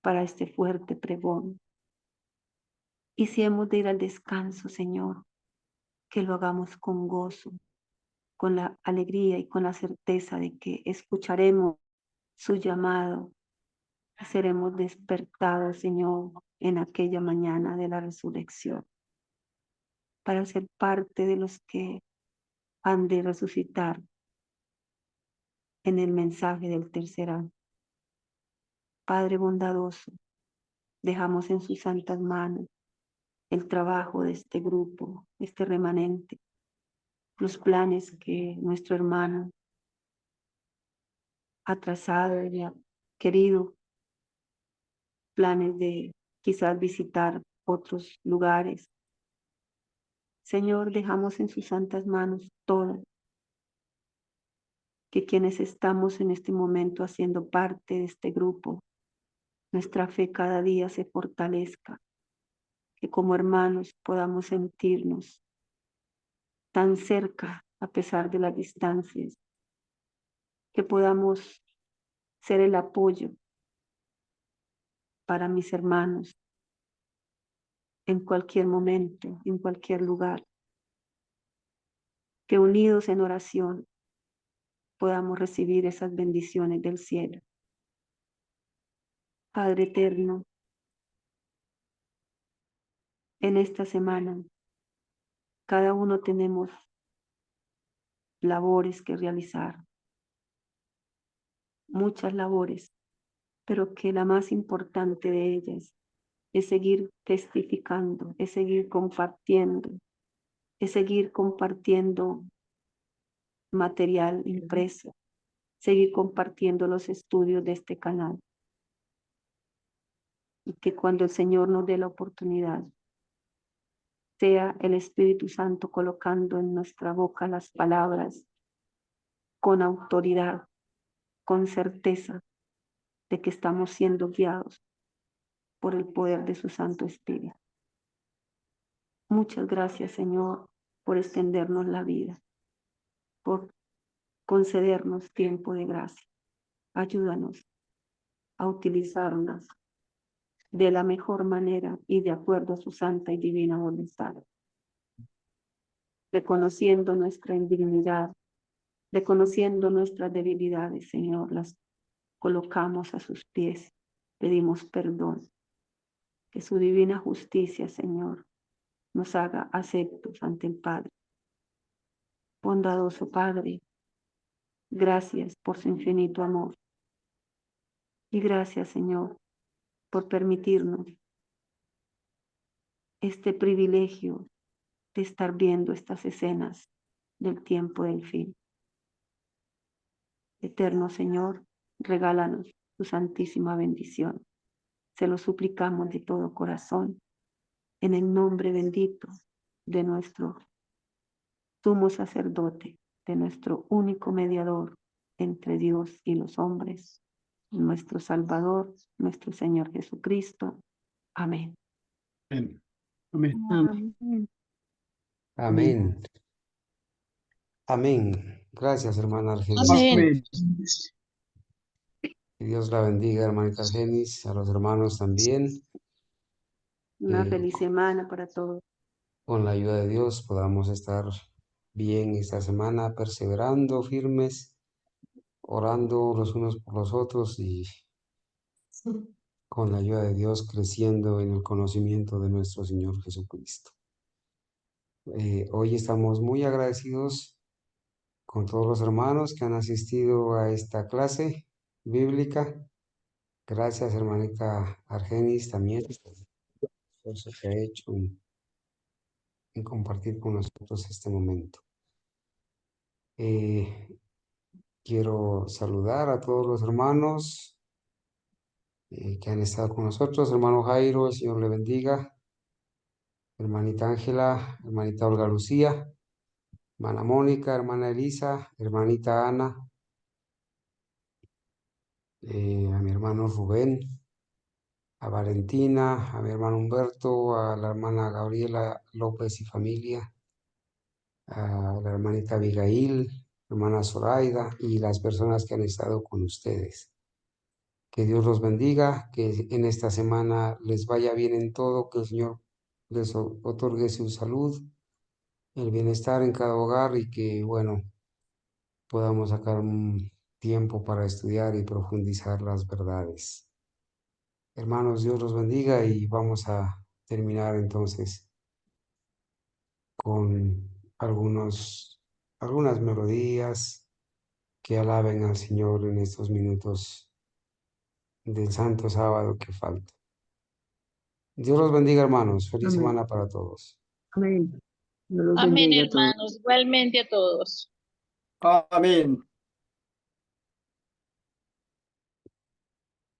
para este fuerte pregón. Y si hemos de ir al descanso, Señor, que lo hagamos con gozo, con la alegría y con la certeza de que escucharemos su llamado y seremos despertados, Señor, en aquella mañana de la resurrección, para ser parte de los que han de resucitar en el mensaje del tercer año. Padre bondadoso, dejamos en sus santas manos el trabajo de este grupo, este remanente, los planes que nuestro hermano ha trazado y ha querido, planes de quizás visitar otros lugares. Señor, dejamos en sus santas manos todo, que quienes estamos en este momento haciendo parte de este grupo, nuestra fe cada día se fortalezca, que como hermanos podamos sentirnos tan cerca a pesar de las distancias, que podamos ser el apoyo para mis hermanos en cualquier momento, en cualquier lugar, que unidos en oración podamos recibir esas bendiciones del cielo. Padre eterno, en esta semana cada uno tenemos labores que realizar, muchas labores, pero que la más importante de ellas es seguir testificando, es seguir compartiendo material impreso, seguir compartiendo los estudios de este canal. Y que cuando el Señor nos dé la oportunidad, sea el Espíritu Santo colocando en nuestra boca las palabras con autoridad, con certeza de que estamos siendo guiados por el poder de su Santo Espíritu. Muchas gracias, Señor, por extendernos la vida, por concedernos tiempo de gracia. Ayúdanos a utilizarnos de la mejor manera y de acuerdo a su santa y divina voluntad, reconociendo nuestra indignidad, reconociendo nuestras debilidades, Señor, las colocamos a sus pies, pedimos perdón, que su divina justicia, Señor, nos haga aceptos ante el Padre. Bondadoso Padre, gracias por su infinito amor y gracias, Señor, por permitirnos este privilegio de estar viendo estas escenas del tiempo del fin. Eterno Señor, regálanos tu santísima bendición. Se lo suplicamos de todo corazón, en el nombre bendito de nuestro sumo sacerdote, de nuestro único mediador entre Dios y los hombres, nuestro Salvador, nuestro Señor Jesucristo. Amén. Amén. Amén. Amén. Amén. Amén. Gracias, hermana Argenis. Amén. Que Dios la bendiga, hermanita Argenis, a los hermanos también. Una Que feliz semana para todos. con la ayuda de Dios podamos estar bien esta semana, perseverando, firmes, orando los unos por los otros y con la ayuda de Dios creciendo en el conocimiento de nuestro Señor Jesucristo. Hoy estamos muy agradecidos con todos los hermanos que han asistido a esta clase bíblica. Gracias, hermanita Argenis, también por el esfuerzo que ha hecho en compartir con nosotros este momento. Quiero saludar a todos los hermanos que han estado con nosotros. Hermano Jairo, el Señor le bendiga. Hermanita Ángela, hermanita Olga Lucía, hermana Mónica, hermana Elisa, hermanita Ana, a mi hermano Rubén, a Valentina, a mi hermano Humberto, a la hermana Gabriela López y familia, a la hermanita Abigail, hermana Zoraida y las personas que han estado con ustedes. Que Dios los bendiga, que en esta semana les vaya bien en todo, que el Señor les otorgue su salud, el bienestar en cada hogar y que, bueno, podamos sacar un tiempo para estudiar y profundizar las verdades. Hermanos, Dios los bendiga y vamos a terminar entonces con algunas melodías que alaben al Señor en estos minutos del Santo Sábado que falta. Dios los bendiga, hermanos. Feliz Amén. semana para todos. Amén. Dios los Amén, bendiga a todos. hermanos, igualmente a todos. Amén.